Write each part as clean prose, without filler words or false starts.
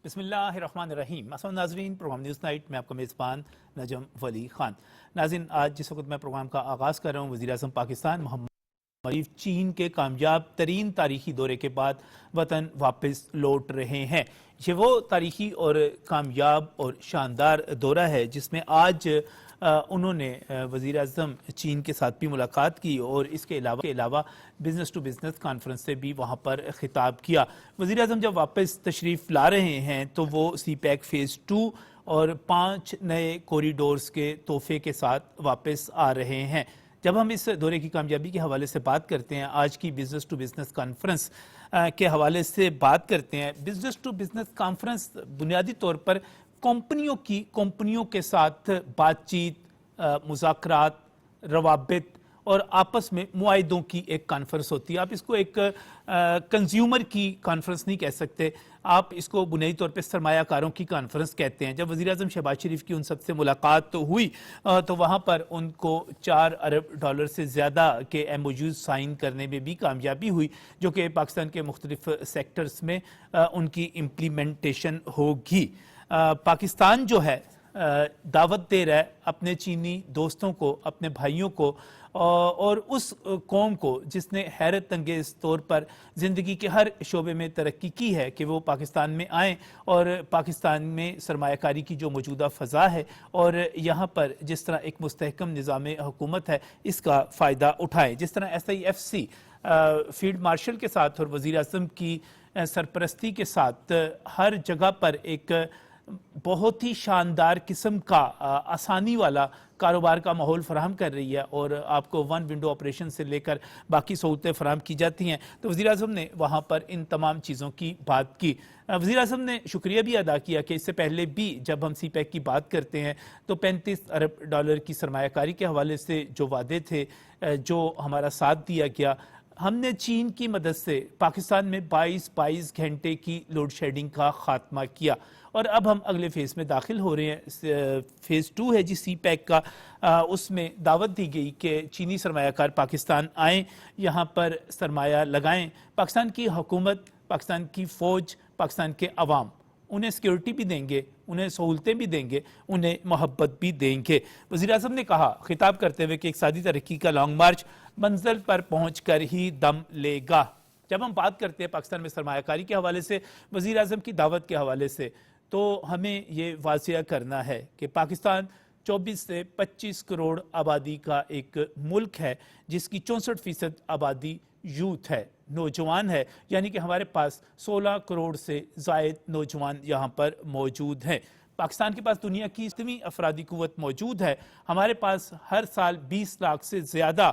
بسم اللہ الرحمن الرحیم۔ السلام ناظرین، پروگرام نیوز نائٹ میں آپ کا میزبان نجم ولی خان۔ ناظرین، آج جس وقت میں پروگرام کا آغاز کر رہا ہوں، وزیر اعظم پاکستان محمد شریف چین کے کامیاب ترین تاریخی دورے کے بعد وطن واپس لوٹ رہے ہیں۔ یہ وہ تاریخی اور کامیاب اور شاندار دورہ ہے جس میں آج انہوں نے وزیر اعظم چین کے ساتھ بھی ملاقات کی اور اس کے علاوہ بزنس ٹو بزنس کانفرنس سے بھی وہاں پر خطاب کیا۔ وزیر اعظم جب واپس تشریف لا رہے ہیں تو وہ سی پیک فیز 2 اور 5 نئے کوریڈورز کے تحفے کے ساتھ واپس آ رہے ہیں۔ جب ہم اس دورے کی کامیابی کے حوالے سے بات کرتے ہیں، آج کی بزنس ٹو بزنس کانفرنس کے حوالے سے بات کرتے ہیں، بزنس ٹو بزنس کانفرنس بنیادی طور پر کمپنیوں کے ساتھ بات چیت، مذاکرات، روابط اور آپس میں معاہدوں کی ایک کانفرنس ہوتی ہے۔ آپ اس کو ایک کنزیومر کی کانفرنس نہیں کہہ سکتے، آپ اس کو بنیادی طور پہ سرمایہ کاروں کی کانفرنس کہتے ہیں۔ جب وزیر اعظم شہباز شریف کی ان سب سے ملاقات ہوئی تو وہاں پر ان کو $4 ارب سے زیادہ کے MOUs سائن کرنے میں بھی کامیابی ہوئی، جو کہ پاکستان کے مختلف سیکٹرز میں ان کی امپلیمنٹیشن ہوگی۔ پاکستان جو ہے دعوت دے رہا ہے اپنے چینی دوستوں کو، اپنے بھائیوں کو اور اس قوم کو جس نے حیرت انگیز طور پر زندگی کے ہر شعبے میں ترقی کی ہے، کہ وہ پاکستان میں آئیں اور پاکستان میں سرمایہ کاری کی جو موجودہ فضا ہے اور یہاں پر جس طرح ایک مستحکم نظام حکومت ہے، اس کا فائدہ اٹھائیں۔ جس طرح SIFC فیلڈ مارشل کے ساتھ اور وزیر اعظم کی سرپرستی کے ساتھ ہر جگہ پر ایک بہت ہی شاندار قسم کا آسانی والا کاروبار کا ماحول فراہم کر رہی ہے اور آپ کو 1 ونڈو آپریشن سے لے کر باقی سہولتیں فراہم کی جاتی ہیں، تو وزیر اعظم نے وہاں پر ان تمام چیزوں کی بات کی۔ وزیر اعظم نے شکریہ بھی ادا کیا کہ اس سے پہلے بھی جب ہم سی پیک کی بات کرتے ہیں تو $35 ارب کی سرمایہ کاری کے حوالے سے جو وعدے تھے، جو ہمارا ساتھ دیا گیا، ہم نے چین کی مدد سے پاکستان میں 22 گھنٹے کی لوڈ شیڈنگ کا خاتمہ کیا، اور اب ہم اگلے فیز میں داخل ہو رہے ہیں۔ فیز 2 ہے سی پیک کا، اس میں دعوت دی گئی کہ چینی سرمایہ کار پاکستان آئیں، یہاں پر سرمایہ لگائیں، پاکستان کی حکومت، پاکستان کی فوج، پاکستان کے عوام انہیں سیکیورٹی بھی دیں گے، انہیں سہولتیں بھی دیں گے، انہیں محبت بھی دیں گے۔ وزیر اعظم نے کہا خطاب کرتے ہوئے کہ اقتصادی ترقی کا لانگ مارچ منزل پر پہنچ کر ہی دم لے گا۔ جب ہم بات کرتے ہیں پاکستان میں سرمایہ کاری کے حوالے سے، وزیر اعظم کی دعوت کے حوالے سے، تو ہمیں یہ واضح کرنا ہے کہ پاکستان 24 سے 25 کروڑ آبادی کا ایک ملک ہے، جس کی 64% آبادی یوتھ ہے، نوجوان ہے، یعنی کہ ہمارے پاس 16 کروڑ سے زائد نوجوان یہاں پر موجود ہیں۔ پاکستان کے پاس دنیا کی 7ویں افرادی قوت موجود ہے۔ ہمارے پاس ہر سال 20 لاکھ سے زیادہ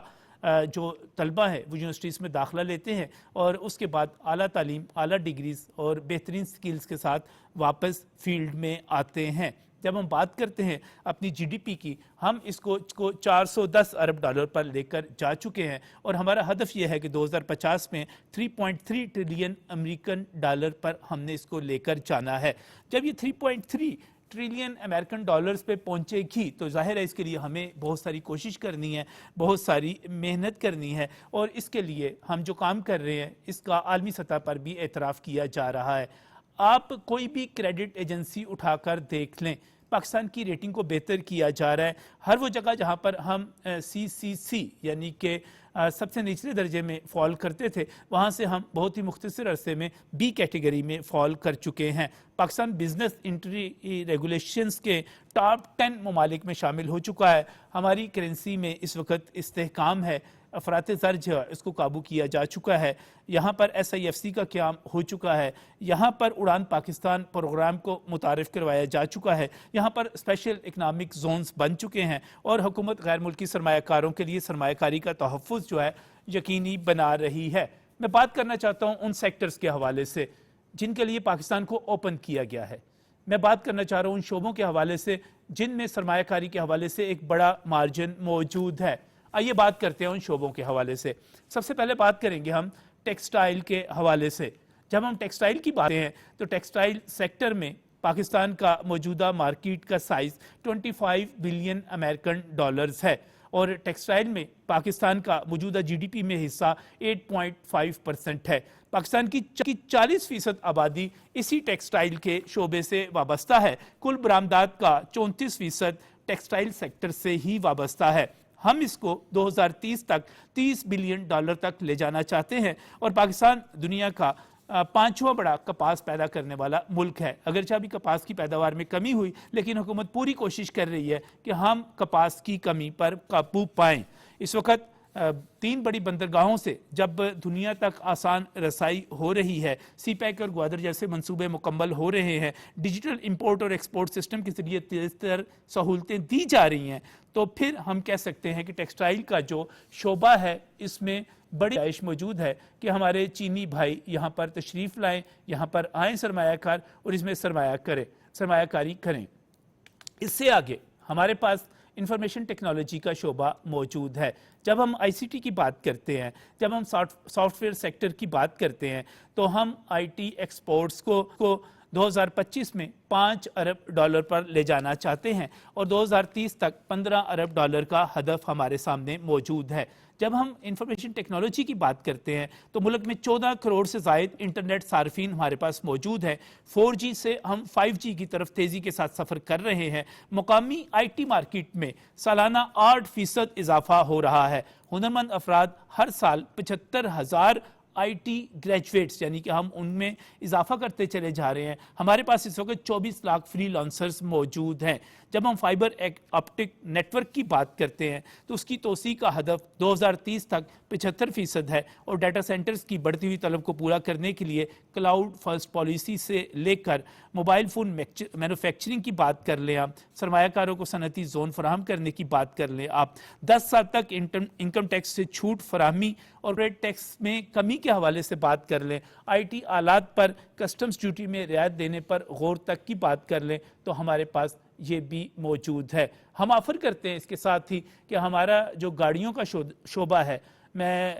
جو طلبہ ہیں وہ یونیورسٹیز میں داخلہ لیتے ہیں اور اس کے بعد اعلیٰ تعلیم، اعلیٰ ڈگریز اور بہترین سکلز کے ساتھ واپس فیلڈ میں آتے ہیں۔ جب ہم بات کرتے ہیں اپنی GDP کی، ہم اس کو $410 ارب پر لے کر جا چکے ہیں، اور ہمارا ہدف یہ ہے کہ 2050 میں 3.3 ٹریلین امریکن ڈالر پر ہم نے اس کو لے کر جانا ہے۔ جب یہ 3.3 ٹریلین امریکن ڈالرز پہ پہنچے گی تو ظاہر ہے اس کے لیے ہمیں بہت ساری کوشش کرنی ہے، بہت ساری محنت کرنی ہے، اور اس کے لیے ہم جو کام کر رہے ہیں اس کا عالمی سطح پر بھی اعتراف کیا جا رہا ہے۔ آپ کوئی بھی کریڈٹ ایجنسی اٹھا کر دیکھ لیں، پاکستان کی ریٹنگ کو بہتر کیا جا رہا ہے۔ ہر وہ جگہ جہاں پر ہم CCC یعنی کہ سب سے نچلے درجے میں فال کرتے تھے، وہاں سے ہم بہت ہی مختصر عرصے میں B کیٹیگری میں فال کر چکے ہیں۔ پاکستان بزنس انٹری ریگولیشنز کے ٹاپ 10 ممالک میں شامل ہو چکا ہے۔ ہماری کرنسی میں اس وقت استحکام ہے، افراط زر جو ہے اس کو قابو کیا جا چکا ہے، یہاں پر SIFC کا قیام ہو چکا ہے، یہاں پر اڑان پاکستان پروگرام کو متعارف کروایا جا چکا ہے، یہاں پر اسپیشل اکنامک زونز بن چکے ہیں، اور حکومت غیر ملکی سرمایہ کاروں کے لیے سرمایہ کاری کا تحفظ جو ہے یقینی بنا رہی ہے۔ میں بات کرنا چاہتا ہوں ان سیکٹرز کے حوالے سے جن کے لیے پاکستان کو اوپن کیا گیا ہے۔ میں بات کرنا چاہ رہا ہوں ان شعبوں کے حوالے سے جن میں سرمایہ کاری کے حوالے سے ایک بڑا مارجن موجود ہے۔ آئیے بات کرتے ہیں ان شعبوں کے حوالے سے۔ سب سے پہلے بات کریں گے ہم ٹیکسٹائل کے حوالے سے۔ جب ہم ٹیکسٹائل کی بات کرتے ہیں تو ٹیکسٹائل سیکٹر میں پاکستان کا موجودہ مارکیٹ کا سائز $25 بلین امریکن ڈالرز ہے، اور ٹیکسٹائل میں پاکستان کا موجودہ GDP میں حصہ 8.5% ہے۔ پاکستان کی 40% آبادی اسی ٹیکسٹائل کے شعبے سے وابستہ ہے۔ کل برآمدات کا 34% ٹیکسٹائل سیکٹر سے ہی وابستہ ہے۔ ہم اس کو 2030 تک $30 بلین تک لے جانا چاہتے ہیں، اور پاکستان دنیا کا 5واں بڑا کپاس پیدا کرنے والا ملک ہے۔ اگرچہ ابھی کپاس کی پیداوار میں کمی ہوئی، لیکن حکومت پوری کوشش کر رہی ہے کہ ہم کپاس کی کمی پر قابو پائیں۔ اس وقت 3 بڑی بندرگاہوں سے جب دنیا تک آسان رسائی ہو رہی ہے، سی پیک اور گوادر جیسے منصوبے مکمل ہو رہے ہیں، ڈیجیٹل امپورٹ اور ایکسپورٹ سسٹم کے ذریعے تیز تر سہولتیں دی جا رہی ہیں، تو پھر ہم کہہ سکتے ہیں کہ ٹیکسٹائل کا جو شعبہ ہے اس میں بڑی گنجائش موجود ہے کہ ہمارے چینی بھائی یہاں پر تشریف لائیں، یہاں پر آئیں سرمایہ کار، اور اس میں سرمایہ کاری کریں۔ اس سے آگے ہمارے پاس انفارمیشن ٹیکنالوجی کا شعبہ موجود ہے۔ جب ہم ICT کی بات کرتے ہیں، جب ہم سافٹ ویئر سیکٹر کی بات کرتے ہیں، تو ہم IT ایکسپورٹس کو 2025 میں $5 ارب پر لے جانا چاہتے ہیں، اور 2030 تک $15 ارب کا ہدف ہمارے سامنے موجود ہے۔ جب ہم انفارمیشن ٹیکنالوجی کی بات کرتے ہیں تو ملک میں 14 کروڑ سے زائد انٹرنیٹ صارفین ہمارے پاس موجود ہیں۔ 4G سے ہم 5G کی طرف تیزی کے ساتھ سفر کر رہے ہیں۔ مقامی IT مارکیٹ میں سالانہ 8% اضافہ ہو رہا ہے۔ ہنرمند افراد ہر سال 75,000 IT گریجویٹس، یعنی کہ ہم ان میں اضافہ کرتے چلے جا رہے ہیں۔ ہمارے پاس اس وقت 24 لاکھ فری لانسرز موجود ہیں۔ جب ہم فائبر آپٹک نیٹ ورک کی بات کرتے ہیں تو اس کی توسیع کا ہدف 2030 تک 75% ہے، اور ڈیٹا سینٹرز کی بڑھتی ہوئی طلب کو پورا کرنے کے لیے کلاؤڈ فرسٹ پالیسی سے لے کر موبائل فون مینوفیکچرنگ کی بات کر لیں، آپ سرمایہ کاروں کو صنعتی زون فراہم کرنے کی بات کر لیں، آپ 10 سال تک انکم ٹیکس سے چھوٹ فراہمی اور ریٹ ٹیکس میں کمی کے حوالے سے بات کر لیں، IT آلات پر کسٹمز ڈیوٹی میں رعایت دینے پر غور تک کی بات کر لیں، تو ہمارے پاس یہ بھی موجود ہے۔ ہم آفر کرتے ہیں اس کے ساتھ ہی کہ ہمارا جو گاڑیوں کا شعبہ ہے، میں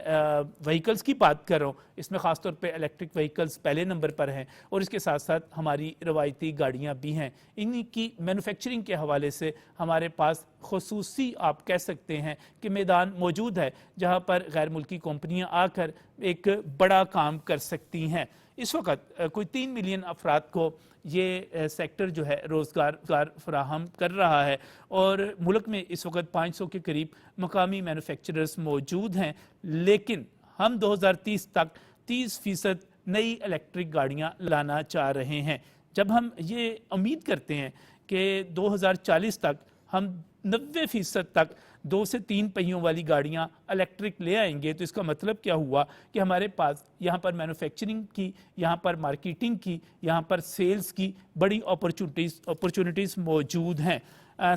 وہیکلز کی بات کر رہا ہوں، اس میں خاص طور پہ الیکٹرک وہیکلز پہلے نمبر پر ہیں، اور اس کے ساتھ ساتھ ہماری روایتی گاڑیاں بھی ہیں۔ انہی کی مینوفیکچرنگ کے حوالے سے ہمارے پاس خصوصی آپ کہہ سکتے ہیں کہ میدان موجود ہے، جہاں پر غیر ملکی کمپنیاں آ کر ایک بڑا کام کر سکتی ہیں۔ اس وقت کوئی 3 ملین افراد کو یہ سیکٹر جو ہے روزگار فراہم کر رہا ہے، اور ملک میں اس وقت 500 کے قریب مقامی مینوفیکچررز موجود ہیں، لیکن ہم 2030 تک 30% نئی الیکٹرک گاڑیاں لانا چاہ رہے ہیں۔ جب ہم یہ امید کرتے ہیں کہ 2040 تک ہم 90% تک 2 سے 3 پہیوں والی گاڑیاں الیکٹرک لے آئیں گے، تو اس کا مطلب کیا ہوا کہ ہمارے پاس یہاں پر مینوفیکچرنگ کی، یہاں پر مارکیٹنگ کی، یہاں پر سیلز کی بڑی اپرچونٹیز موجود ہیں۔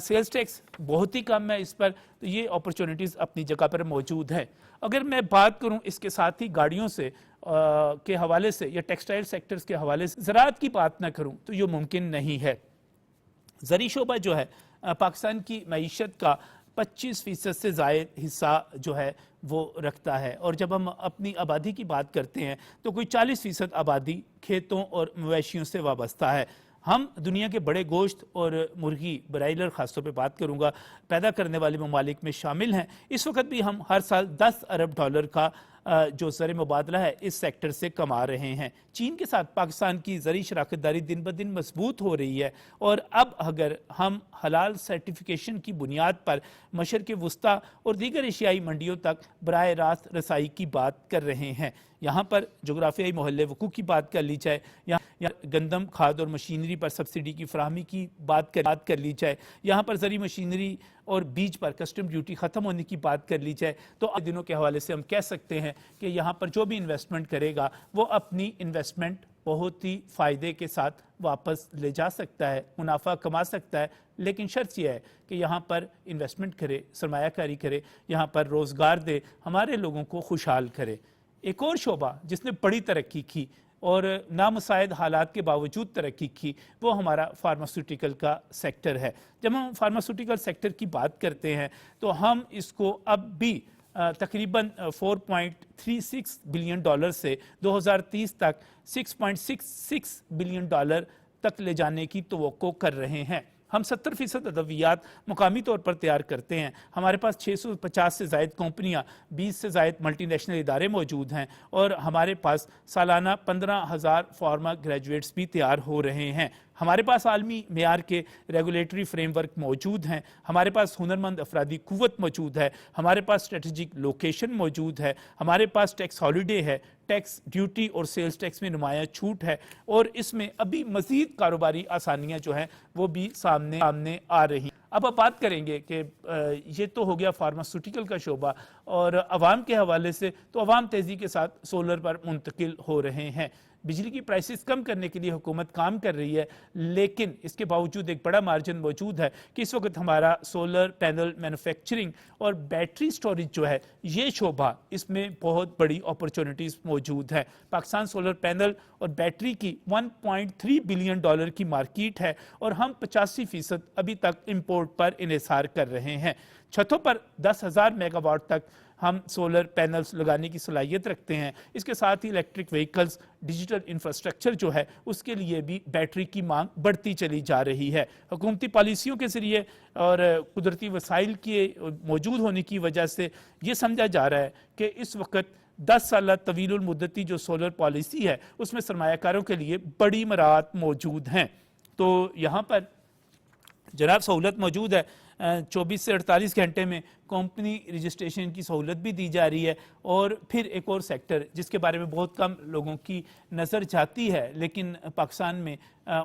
سیلز ٹیکس بہت ہی کم ہے اس پر، تو یہ اپرچونٹیز اپنی جگہ پر موجود ہے۔ اگر میں بات کروں اس کے ساتھ ہی گاڑیوں سے کے حوالے سے یا ٹیکسٹائل سیکٹرز کے حوالے سے زراعت کی بات نہ کروں تو یہ ممکن نہیں ہے۔ زرعی شعبہ جو ہے پاکستان کی معیشت کا 25% سے زائد حصہ جو ہے وہ رکھتا ہے، اور جب ہم اپنی آبادی کی بات کرتے ہیں تو کوئی 40% آبادی کھیتوں اور مویشیوں سے وابستہ ہے۔ ہم دنیا کے بڑے گوشت اور مرغی برائلر خاص طور پہ بات کروں گا پیدا کرنے والے ممالک میں شامل ہیں۔ اس وقت بھی ہم ہر سال $10 ارب کا جو زر مبادلہ ہے اس سیکٹر سے کما رہے ہیں۔ چین کے ساتھ پاکستان کی زرعی شراکت داری دن بدن مضبوط ہو رہی ہے، اور اب اگر ہم حلال سرٹیفیکیشن کی بنیاد پر مشرق وسطی اور دیگر ایشیائی منڈیوں تک براہ راست رسائی کی بات کر رہے ہیں، یہاں پر جغرافیائی محل وقوع کی بات کر لی جائے، یا گندم کھاد اور مشینری پر سبسڈی کی فراہمی کی بات کر لی جائے، یہاں پر زرعی مشینری اور بیج پر کسٹم ڈیوٹی ختم ہونے کی بات کر لی جائے، تو آج دنوں کے حوالے سے ہم کہہ سکتے ہیں کہ یہاں پر جو بھی انویسٹمنٹ کرے گا وہ اپنی انویسٹمنٹ بہت ہی فائدے کے ساتھ واپس لے جا سکتا ہے، منافع کما سکتا ہے، لیکن شرط یہ ہے کہ یہاں پر انویسٹمنٹ کرے، سرمایہ کاری کرے، یہاں پر روزگار دے، ہمارے لوگوں کو خوشحال کرے۔ ایک اور شعبہ جس نے بڑی ترقی کی اور نامساعد حالات کے باوجود ترقی کی، وہ ہمارا فارماسیوٹیکل کا سیکٹر ہے۔ جب ہم فارماسیوٹیکل سیکٹر کی بات کرتے ہیں تو ہم اس کو اب بھی تقریباً $4.36 بلین سے 2030 تک $6.66 بلین تک لے جانے کی توقع کر رہے ہیں۔ ہم 70% ادویات مقامی طور پر تیار کرتے ہیں. ہمارے پاس 650 سے زائد کمپنیاں، 20 سے زائد ملٹی نیشنل ادارے موجود ہیں اور ہمارے پاس سالانہ 15,000 فارما گریجویٹس بھی تیار ہو رہے ہیں. ہمارے پاس عالمی معیار کے ریگولیٹری فریم ورک موجود ہیں. ہمارے پاس ہنرمند افرادی قوت موجود ہے. ہمارے پاس اسٹریٹجک لوکیشن موجود ہے. ہمارے پاس ٹیکس ہالیڈے ہے. ٹیکس ڈیوٹی اور سیلز ٹیکس میں نمایاں چھوٹ ہے اور اس میں ابھی مزید کاروباری آسانیاں جو ہیں وہ بھی سامنے آ رہی ہیں. اب آپ بات کریں گے کہ یہ تو ہو گیا فارماسیوٹیکل کا شعبہ، اور عوام کے حوالے سے تو عوام تیزی کے ساتھ سولر پر منتقل ہو رہے ہیں. بجلی کی پرائسز کم کرنے کے لیے حکومت کام کر رہی ہے، لیکن اس کے باوجود ایک بڑا مارجن موجود ہے کہ اس وقت ہمارا سولر پینل مینوفیکچرنگ اور بیٹری سٹوریج جو ہے یہ شعبہ، اس میں بہت بڑی اپرچونٹیز موجود ہیں. پاکستان سولر پینل اور بیٹری کی $1.3 بلین کی مارکیٹ ہے اور ہم 85% ابھی تک امپورٹ پر انحصار کر رہے ہیں. چھتوں پر 10,000 میگا واٹ تک ہم سولر پینلز لگانے کی صلاحیت رکھتے ہیں. اس کے ساتھ ہی الیکٹرک وہیکلز، ڈیجیٹل انفراسٹرکچر جو ہے اس کے لیے بھی بیٹری کی مانگ بڑھتی چلی جا رہی ہے. حکومتی پالیسیوں کے ذریعے اور قدرتی وسائل کے موجود ہونے کی وجہ سے یہ سمجھا جا رہا ہے کہ اس وقت 10 سالہ طویل المدتی جو سولر پالیسی ہے اس میں سرمایہ کاروں کے لیے بڑی مراعات موجود ہیں. تو یہاں پر جناب سہولت موجود ہے. 24 سے 48 گھنٹے میں کمپنی رجسٹریشن کی سہولت بھی دی جا رہی ہے. اور پھر ایک اور سیکٹر جس کے بارے میں بہت کم لوگوں کی نظر جاتی ہے لیکن پاکستان میں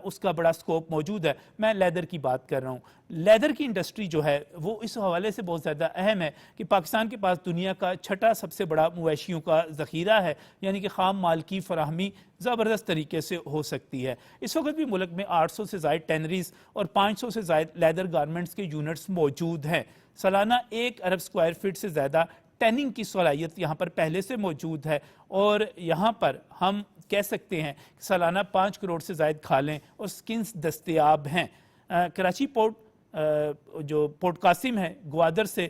اس کا بڑا سکوپ موجود ہے، میں لیدر کی بات کر رہا ہوں. لیدر کی انڈسٹری جو ہے وہ اس حوالے سے بہت زیادہ اہم ہے کہ پاکستان کے پاس دنیا کا 6واں سب سے بڑا مویشیوں کا ذخیرہ ہے، یعنی کہ خام مال کی فراہمی زبردست طریقے سے ہو سکتی ہے. اس وقت بھی ملک میں 800 سے زائد ٹینریز اور 500 سے زائد لیدر گارمنٹس کے یونٹس موجود ہیں. سالانہ 1 ارب اسکوائر فٹ سے زیادہ ٹیننگ کی صلاحیت یہاں پر پہلے سے موجود ہے اور یہاں پر ہم کہہ سکتے ہیں کہ سالانہ 5 کروڑ سے زائد کھالیں اور سکنز دستیاب ہیں. کراچی پورٹ جو پورٹ قاسم ہے گوادر سے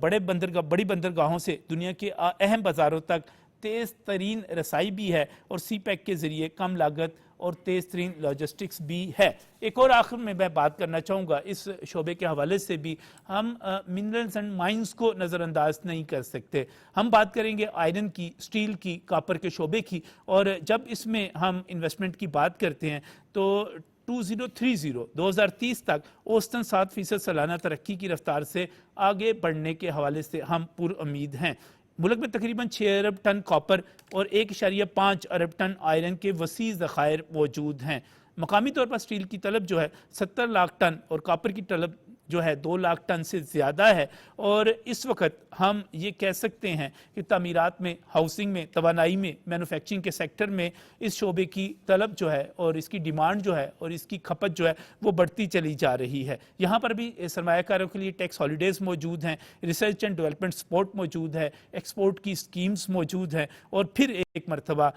بڑی بندرگاہوں سے دنیا کے اہم بازاروں تک تیز ترین رسائی بھی ہے اور سی پیک کے ذریعے کم لاگت اور تیز ترین لاجسٹکس بھی ہے. ایک اور آخر میں بات کرنا چاہوں گا اس شعبے کے حوالے سے بھی، ہم منرلز اینڈ مائنز کو نظر انداز نہیں کر سکتے. ہم بات کریں گے آئرن کی، سٹیل کی، کاپر کے شعبے کی، اور جب اس میں ہم انویسٹمنٹ کی بات کرتے ہیں تو 2030 تک اوسطاً 7% سالانہ ترقی کی رفتار سے آگے بڑھنے کے حوالے سے ہم پر امید ہیں. ملک میں تقریباً 6 ارب ٹن کاپر اور 1.5 ارب ٹن آئرن کے وسیع ذخائر موجود ہیں. مقامی طور پر سٹیل کی طلب جو ہے 70 لاکھ ٹن اور کاپر کی طلب جو ہے 2 لاکھ ٹن سے زیادہ ہے. اور اس وقت ہم یہ کہہ سکتے ہیں کہ تعمیرات میں، ہاؤسنگ میں، توانائی میں، مینوفیکچرنگ کے سیکٹر میں اس شعبے کی طلب جو ہے اور اس کی ڈیمانڈ جو ہے اور اس کی کھپت جو ہے وہ بڑھتی چلی جا رہی ہے. یہاں پر بھی سرمایہ کاروں کے لیے ٹیکس ہالیڈیز موجود ہیں، ریسرچ اینڈ ڈیولپمنٹ سپورٹ موجود ہے، ایکسپورٹ کی سکیمز موجود ہیں. اور پھر ایک مرتبہ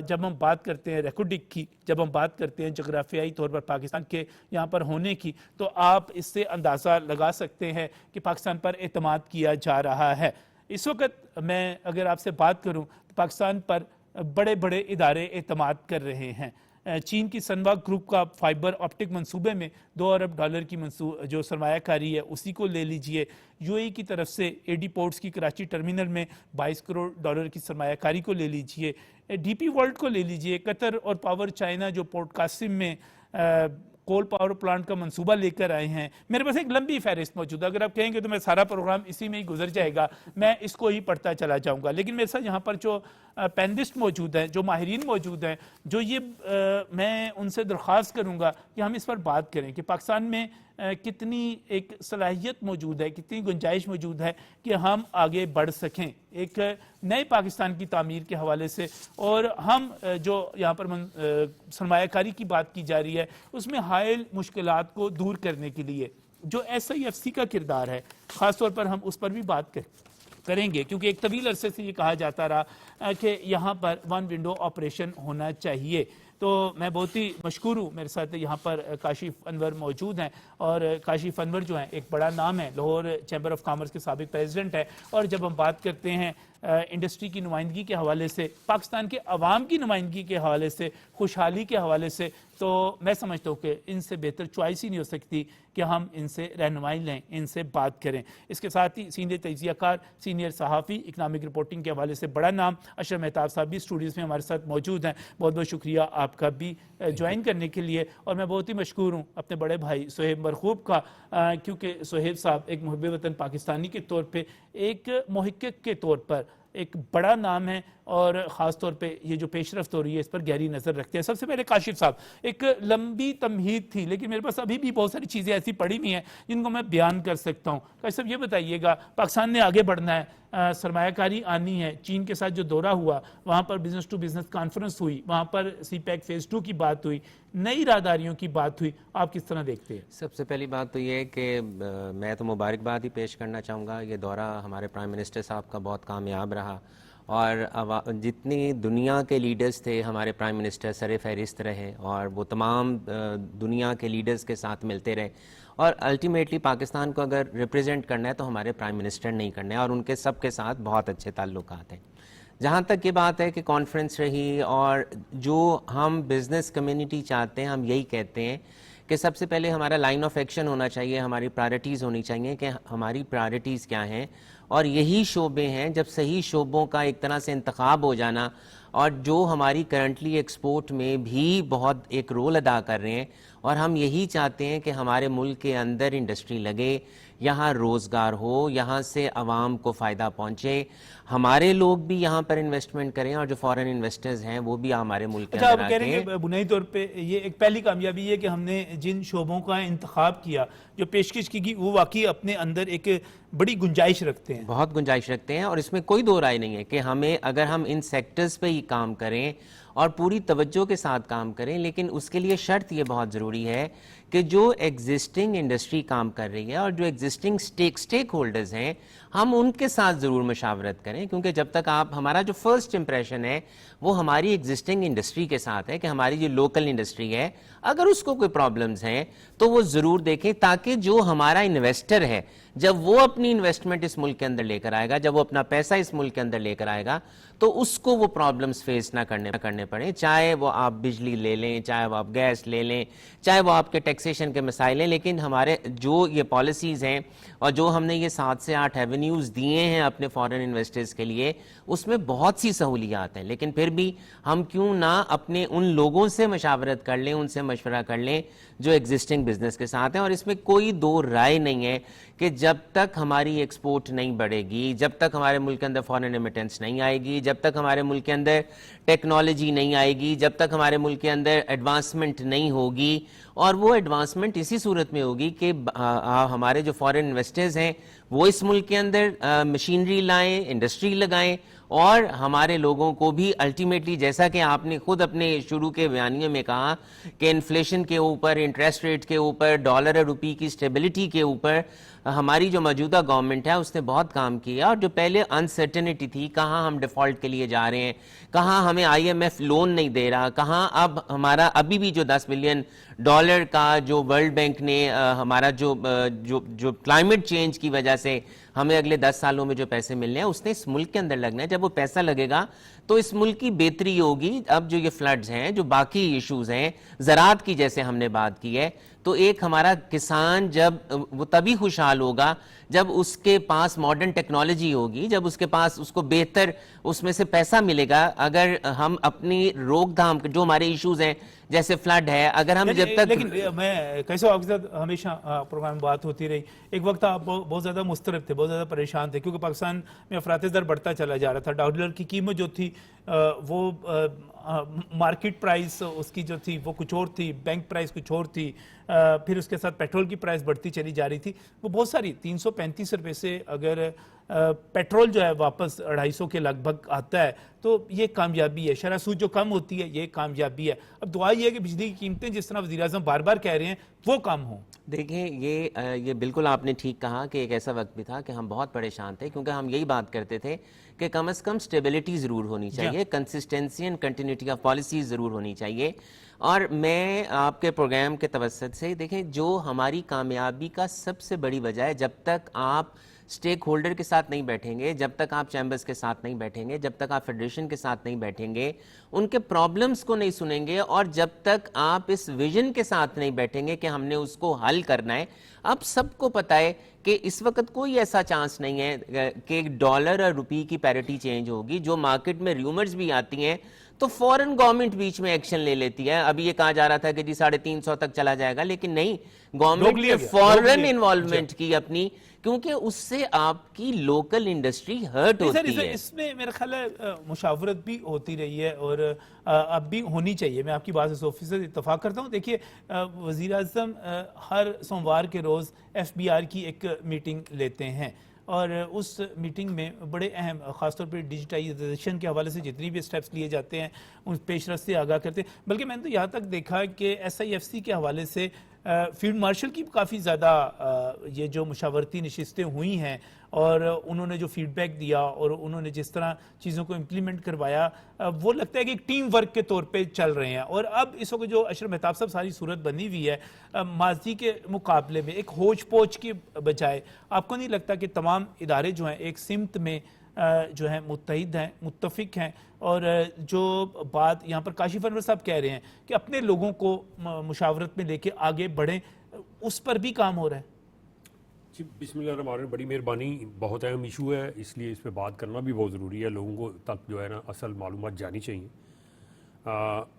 جب ہم بات کرتے ہیں ریکارڈنگ کی، جب ہم بات کرتے ہیں جغرافیائی طور پر پاکستان کے یہاں پر ہونے کی، تو آپ اس سے اندازہ لگا سکتے ہیں کہ پاکستان پر اعتماد کیا جا رہا ہے. اس وقت میں اگر آپ سے بات کروں تو پاکستان پر بڑے بڑے ادارے اعتماد کر رہے ہیں. چین کی سنوا گروپ کا فائبر آپٹک منصوبے میں $2 ارب کی جو سرمایہ کاری ہے اسی کو لے لیجئے. یو اے کی طرف سے اے ڈی پورٹس کی کراچی ٹرمینل میں $22 کروڑ کی سرمایہ کاری کو لے لیجئے. ڈی پی ورلڈ کو لے لیجئے. قطر اور پاور چائنا جو پورٹ قاسم میں کول پاور پلانٹ کا منصوبہ لے کر آئے ہیں. میرے پاس ایک لمبی فہرست موجود ہے، اگر آپ کہیں گے تو میں سارا پروگرام اسی میں ہی گزر جائے گا، میں اس کو ہی پڑھتا چلا جاؤں گا. لیکن میرے ساتھ یہاں پر جو پینلسٹ موجود ہیں، جو ماہرین موجود ہیں، جو یہ میں ان سے درخواست کروں گا کہ ہم اس پر بات کریں کہ پاکستان میں کتنی ایک صلاحیت موجود ہے، کتنی گنجائش موجود ہے کہ ہم آگے بڑھ سکیں ایک نئے پاکستان کی تعمیر کے حوالے سے. اور ہم جو یہاں پر سرمایہ کاری کی بات کی جا رہی ہے اس میں حائل مشکلات کو دور کرنے کے لیے جو SIFC کا کردار ہے، خاص طور پر ہم اس پر بھی بات کریں گے، کیونکہ ایک طویل عرصے سے یہ کہا جاتا رہا کہ یہاں پر ون ونڈو آپریشن ہونا چاہیے. تو میں بہت ہی مشکور ہوں، میرے ساتھ یہاں پر کاشف انور موجود ہیں، اور کاشف انور جو ہیں ایک بڑا نام ہے، لاہور چیمبر آف کامرس کے سابق پریزیڈنٹ ہے. اور جب ہم بات کرتے ہیں انڈسٹری کی نمائندگی کے حوالے سے، پاکستان کے عوام کی نمائندگی کے حوالے سے، خوشحالی کے حوالے سے، تو میں سمجھتا ہوں کہ ان سے بہتر چوائس ہی نہیں ہو سکتی کہ ہم ان سے رہنمائی لیں، ان سے بات کریں۔ اس کے ساتھ ہی سینئر تجزیہ کار، سینئر صحافی، اکنامک رپورٹنگ کے حوالے سے بڑا نام اشرف مہتاب صاحب بھی اسٹوڈیوز میں ہمارے ساتھ موجود ہیں۔ بہت بہت شکریہ آپ کا بھی جوائن کرنے کے لیے، اور میں بہت ہی مشکور ہوں اپنے بڑے بھائی سہیب مرخوب کا، کیونکہ سہیب صاحب ایک محب وطن پاکستانی کے طور پہ، ایک محقق کے طور پر ایک بڑا نام ہے، اور خاص طور پہ یہ جو پیش رفت ہو رہی ہے اس پر گہری نظر رکھتے ہیں۔ سب سے پہلے کاشف صاحب، ایک لمبی تمہید تھی لیکن میرے پاس ابھی بھی بہت ساری چیزیں ایسی پڑی ہوئی ہیں جن کو میں بیان کر سکتا ہوں۔ کاشف صاحب یہ بتائیے گا، پاکستان نے آگے بڑھنا ہے، سرمایہ کاری آنی ہے، چین کے ساتھ جو دورہ ہوا وہاں پر بزنس ٹو بزنس کانفرنس ہوئی، وہاں پر سی پیک فیز 2 کی بات ہوئی، نئی راداریوں کی بات ہوئی، آپ کس طرح دیکھتے ہیں؟ سب سے پہلی بات تو یہ ہے کہ میں تو مبارکباد ہی پیش کرنا چاہوں گا، یہ دورہ ہمارے پرائم منسٹر صاحب کا بہت کامیاب رہا، اور جتنی دنیا کے لیڈرز تھے ہمارے پرائم منسٹر سر فہرست رہے، اور وہ تمام دنیا کے لیڈرز کے ساتھ ملتے رہے، اور الٹیمیٹلی پاکستان کو اگر ریپرزینٹ کرنا ہے تو ہمارے پرائم منسٹر نہیں کرنا ہے، اور ان کے سب کے ساتھ بہت اچھے تعلقات ہیں۔ جہاں تک یہ بات ہے کہ کانفرنس رہی، اور جو ہم بزنس کمیونٹی چاہتے ہیں، ہم یہی کہتے ہیں کہ سب سے پہلے ہمارا لائن آف ایکشن ہونا چاہیے، ہماری پرائرٹیز ہونی چاہیے کہ ہماری پرائرٹیز کیا ہیں، اور یہی شعبے ہیں جب صحیح شعبوں کا ایک طرح سے انتخاب ہو جانا، اور جو ہماری کرنٹلی ایکسپورٹ میں بھی بہت ایک رول ادا کر رہے ہیں، اور ہم یہی چاہتے ہیں کہ ہمارے ملک کے اندر انڈسٹری لگے، یہاں روزگار ہو، یہاں سے عوام کو فائدہ پہنچے، ہمارے لوگ بھی یہاں پر انویسٹمنٹ کریں، اور جو فارن انویسٹرز ہیں وہ بھی ہمارے ملک کے اچھا، آپ اندر کہہ رہے ہیں آتے کہ بنیادی طور پہ یہ ایک پہلی کامیابی ہے کہ ہم نے جن شعبوں کا انتخاب کیا، جو پیشکش کی گئی، وہ واقعی اپنے اندر ایک بڑی گنجائش رکھتے ہیں، بہت گنجائش رکھتے ہیں، اور اس میں کوئی دو رائے نہیں ہے کہ ہمیں اگر ہم ان سیکٹرز پہ ہی کام کریں اور پوری توجہ کے ساتھ کام کریں، لیکن اس کے لیے شرط یہ بہت ضروری ہے کہ جو ایگزسٹنگ انڈسٹری کام کر رہی ہے اور جو ایگزسٹنگ سٹیک ہولڈرز ہیں، ہم ان کے ساتھ ضرور مشاورت کریں، کیونکہ جب تک ہمارا جو فرسٹ امپریشن ہے وہ ہماری ایگزسٹنگ انڈسٹری کے ساتھ ہے، کہ ہماری جو لوکل انڈسٹری ہے اگر اس کو کوئی پرابلمز ہیں تو وہ ضرور دیکھیں، تاکہ جو ہمارا انویسٹر ہے جب وہ اپنی انویسٹمنٹ اس ملک کے اندر لے کر آئے گا، جب وہ اپنا پیسہ اس ملک کے اندر لے کر آئے گا، تو اس کو وہ پرابلمز فیس نہ کرنے پڑیں، چاہے وہ آپ بجلی لے لیں، چاہے وہ آپ گیس لے لیں، چاہے وہ آپ کے ٹیکسیشن کے مسائل ہیں، لیکن ہمارے جو یہ پالیسیز ہیں اور جو ہم نے یہ 7 سے 8 ایونیوز دیے ہیں اپنے فارن انویسٹرز کے لیے، اس میں بہت سی سہولیات ہیں، لیکن پھر بھی ہم کیوں نہ اپنے ان لوگوں سے مشاورت کر لیں، ان سے مشورہ کر لیں جو ایگزسٹنگ بزنس کے ساتھ ہیں، اور اس میں کوئی دو رائے نہیں ہے کہ جب تک ہماری ایکسپورٹ نہیں بڑھے گی، جب تک ہمارے ملک کے اندر فارن ایمیٹنس نہیں آئے گی، جب تک ہمارے ملک کے اندر ٹیکنالوجی نہیں آئے گی، جب تک ہمارے ملک کے اندر ایڈوانسمنٹ نہیں ہوگی، اور وہ ایڈوانسمنٹ اسی صورت میں ہوگی کہ ہمارے جو فارن انویسٹرز ہیں وہ اس ملک کے اندر مشینری لائیں، انڈسٹری لگائیں، اور ہمارے لوگوں کو بھی الٹیمیٹلی، جیسا کہ آپ نے خود اپنے شروع کے بیانیے میں کہا کہ انفلیشن کے اوپر، انٹرسٹ ریٹ کے اوپر، ڈالر اور روپی کی سٹیبلٹی کے اوپر ہماری جو موجودہ گورنمنٹ ہے اس نے بہت کام کیا، اور جو پہلے انسرٹنٹی تھی، کہاں ہم ڈیفالٹ کے لیے جا رہے ہیں، کہاں ہمیں IMF لون نہیں دے رہا، کہاں اب ہمارا ابھی بھی جو $10 بلین کا جو ورلڈ بینک نے ہمارا جو کلائمیٹ چینج کی وجہ سے ہمیں اگلے 10 سالوں میں جو پیسے ملنے ہیں اس نے اس ملک کے اندر لگنا ہے، جب وہ پیسہ لگے گا تو اس ملک کی بہتری ہوگی۔ اب جو یہ فلڈز ہیں، جو باقی ایشوز ہیں، زراعت کی جیسے ہم نے بات کی ہے، تو ایک ہمارا کسان جب وہ تبھی خوشحال ہوگا جب اس کے پاس ماڈرن ٹیکنالوجی ہوگی، جب اس کے پاس اس کو بہتر اس میں سے پیسہ ملے گا۔ اگر ہم اپنی روک تھام جو ہمارے ایشوز ہیں جیسے فلڈ ہے، اگر ہم جب تک، لیکن میں کیسے آپ کے ساتھ ہمیشہ پروگرام میں بات ہوتی رہی، ایک وقت آپ بہت زیادہ مضطرب تھے، بہت زیادہ پریشان تھے، کیونکہ پاکستان میں افراط زر بڑھتا چلا جا رہا تھا، ڈالر کی قیمت جو تھی وہ مارکیٹ پرائس اس کی جو تھی وہ کچھ اور تھی، بینک پرائس کچھ اور تھی، پھر اس کے ساتھ پیٹرول کی پرائس بڑھتی چلی جا رہی تھی، وہ بہت ساری 335 روپے سے اگر پیٹرول جو ہے واپس 250 کے لگ بھگ آتا ہے تو یہ کامیابی ہے، شرح سود جو کم ہوتی ہے یہ کامیابی ہے۔ اب دعا یہ ہے کہ بجلی کی قیمتیں جس طرح وزیر اعظم بار بار کہہ رہے ہیں وہ کم ہوں۔ دیکھیں یہ بالکل آپ نے ٹھیک کہا کہ ایک ایسا وقت بھی تھا کہ ہم بہت پریشان تھے، کیونکہ ہم یہی بات کرتے تھے کہ کم از کم سٹیبلٹی ضرور ہونی چاہیے، consistency and continuity of policy ضرور ہونی چاہیے۔ اور میں آپ کے پروگرام کے توسط سے دیکھیں، جو ہماری کامیابی کا سب سے بڑی وجہ ہے، جب تک آپ اسٹیک ہولڈر کے ساتھ نہیں بیٹھیں گے, جب تک آپ چیمبرز کے ساتھ نہیں بیٹھیں گے, جب تک آپ فیڈریشن کے ساتھ نہیں بیٹھیں گے, ان کے پرابلمز کو نہیں سنیں گے, اور جب تک آپ اس ویژن کے ساتھ نہیں بیٹھیں گے کہ ہم نے اس کو حل کرنا ہے. اب سب کو پتہ ہے کہ اس وقت کوئی ایسا چانس نہیں ہے کہ ڈالر اور روپی کی پیرٹی چینج ہوگی. جو مارکیٹ میں ریومرز بھی آتی ہیں تو فوراً گورنمنٹ بیچ میں ایکشن لے لیتی ہے. ابھی یہ کہا جا رہا تھا کہ جی 350 تک چلا جائے گا, لیکن نہیں, گورنمنٹ نے فوراً انوالومنٹ کی اپنی, کیونکہ اس سے آپ کی لوکل انڈسٹری ہرٹ ہوتی ہے. اس میں میرا خیال ہے مشاورت بھی ہوتی رہی ہے اور اب بھی ہونی چاہیے. میں آپ کی بات سے 100% اتفاق کرتا ہوں. دیکھیے وزیر اعظم ہر سوموار کے روز FBR کی ایک میٹنگ لیتے ہیں, اور اس میٹنگ میں بڑے اہم, خاص طور پہ ڈیجیٹائزیشن کے حوالے سے جتنی بھی سٹیپس لیے جاتے ہیں ان پیش رفت سے آگاہ کرتے ہیں. بلکہ میں نے تو یہاں تک دیکھا کہ SIFC کے حوالے سے فیلڈ مارشل کی کافی زیادہ یہ جو مشاورتی نشستیں ہوئی ہیں, اور انہوں نے جو فیڈ بیک دیا اور انہوں نے جس طرح چیزوں کو امپلیمنٹ کروایا, وہ لگتا ہے کہ ایک ٹیم ورک کے طور پہ چل رہے ہیں. اور اب اس وقت جو اشرف مہتاب صاحب ساری صورت بنی ہوئی ہے, ماضی کے مقابلے میں ایک ہوچ پوچ کی بجائے آپ کو نہیں لگتا کہ تمام ادارے جو ہیں ایک سمت میں جو ہیں متحد ہیں, متفق ہیں, اور جو بات یہاں پر کاشف انور صاحب کہہ رہے ہیں کہ اپنے لوگوں کو مشاورت میں لے کے آگے بڑھیں, اس پر بھی کام ہو رہا ہے؟ جی بسم اللہ الرحمن الرحیم, بڑی مہربانی. بہت اہم ایشو ہے, اس لیے اس پہ بات کرنا بھی بہت ضروری ہے. لوگوں کو تک جو ہے نا اصل معلومات جانی چاہیے.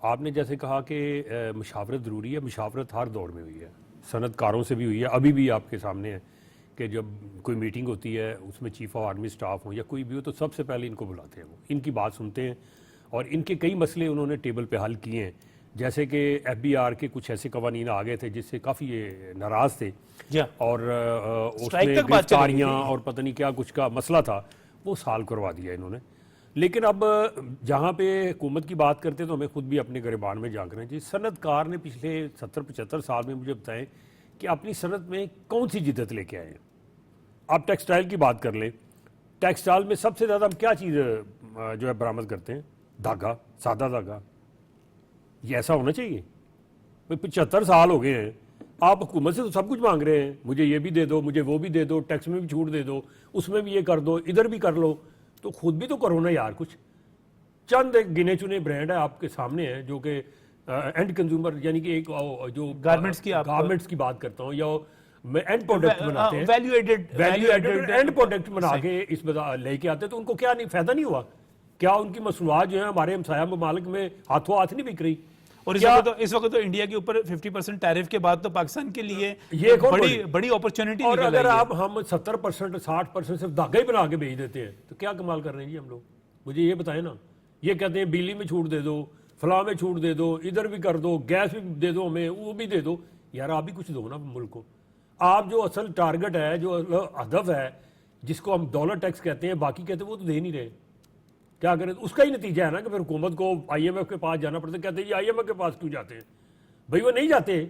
آپ نے جیسے کہا کہ مشاورت ضروری ہے. مشاورت ہر دور میں ہوئی ہے, صنعت کاروں سے بھی ہوئی ہے, ابھی بھی آپ کے سامنے ہے کہ جب کوئی میٹنگ ہوتی ہے اس میں چیف آف آرمی سٹاف ہو یا کوئی بھی ہو تو سب سے پہلے ان کو بلاتے ہیں, وہ ان کی بات سنتے ہیں, اور ان کے کئی مسئلے انہوں نے ٹیبل پہ حل کیے ہیں. جیسے کہ FBR کے کچھ ایسے قوانین آ گئے تھے جس سے کافی یہ ناراض تھے, اور اس میں گرفتاریاں اور پتہ نہیں کیا کچھ کا مسئلہ تھا, وہ سال کروا دیا انہوں نے. لیکن اب جہاں پہ حکومت کی بات کرتے تو ہمیں خود بھی اپنے گریبان میں جھانکنا ہے. جی صنعت کار نے پچھلے 70-75 سال میں مجھے بتائیں کہ اپنی صنعت میں کون سی جدت لے کے آئے ہیں. آپ ٹیکسٹائل کی بات کر لیں, ٹیکسٹائل میں سب سے زیادہ ہم کیا چیز جو ہے برآمد کرتے ہیں؟ دھاگا, سادہ دھاگا. یہ ایسا ہونا چاہیے؟ 75 سال ہو گئے ہیں, آپ حکومت سے تو سب کچھ مانگ رہے ہیں, مجھے یہ بھی دے دو, مجھے وہ بھی دے دو, ٹیکس میں بھی چھوٹ دے دو, اس میں بھی یہ کر دو, ادھر بھی کر لو, تو خود بھی تو کرو نا یار کچھ. چند ایک گنے چنے برانڈ ہیں آپ کے سامنے ہیں جو کہ اینڈ کنزیومر, یعنی کہ ایک جو گارمنٹس کی بات کرتا ہوں, یا میں اینڈ پروڈکٹ بناتے ہیں, ویلیو ایڈڈ اینڈ پروڈکٹ بنا کے اس لے کے آتے ہیں, تو ان کو کیا نہیں فائدہ نہیں ہوا؟ کیا ان کی مصنوعات جو ہیں ہمارے ہمسایہ ممالک میں ہاتھوں ہاتھ نہیں بک رہی؟ اور اس وقت تو انڈیا کے اوپر 50% ٹیرف کے بعد تو پاکستان کے لیے یہ بڑی اپرچونٹی اور اگر آپ ہم 70% 60% صرف دھاگا ہی بنا کے بھیج دیتے ہیں تو کیا کمال کر رہے ہیں جی ہم لوگ؟ مجھے یہ بتائیں نا. یہ کہتے ہیں بجلی میں چھوٹ دے دو, فلاں میں چھوٹ دے دو, ادھر بھی کر دو, گیس بھی دے دو ہمیں, وہ بھی دے دو. یار آپ بھی کچھ دو نا ملک کو. آپ جو اصل ٹارگٹ ہے, جو ہدف ہے, جس کو ہم ڈالر ٹیکس کہتے ہیں, باقی کہتے ہیں وہ تو دے نہیں رہے. کیا کریں؟ اس کا ہی نتیجہ ہے نا کہ پھر حکومت کو IMF کے پاس جانا پڑتا ہے. کہتے ہیں یہ IMF کے پاس کیوں جاتے ہیں؟ بھائی وہ نہیں جاتے,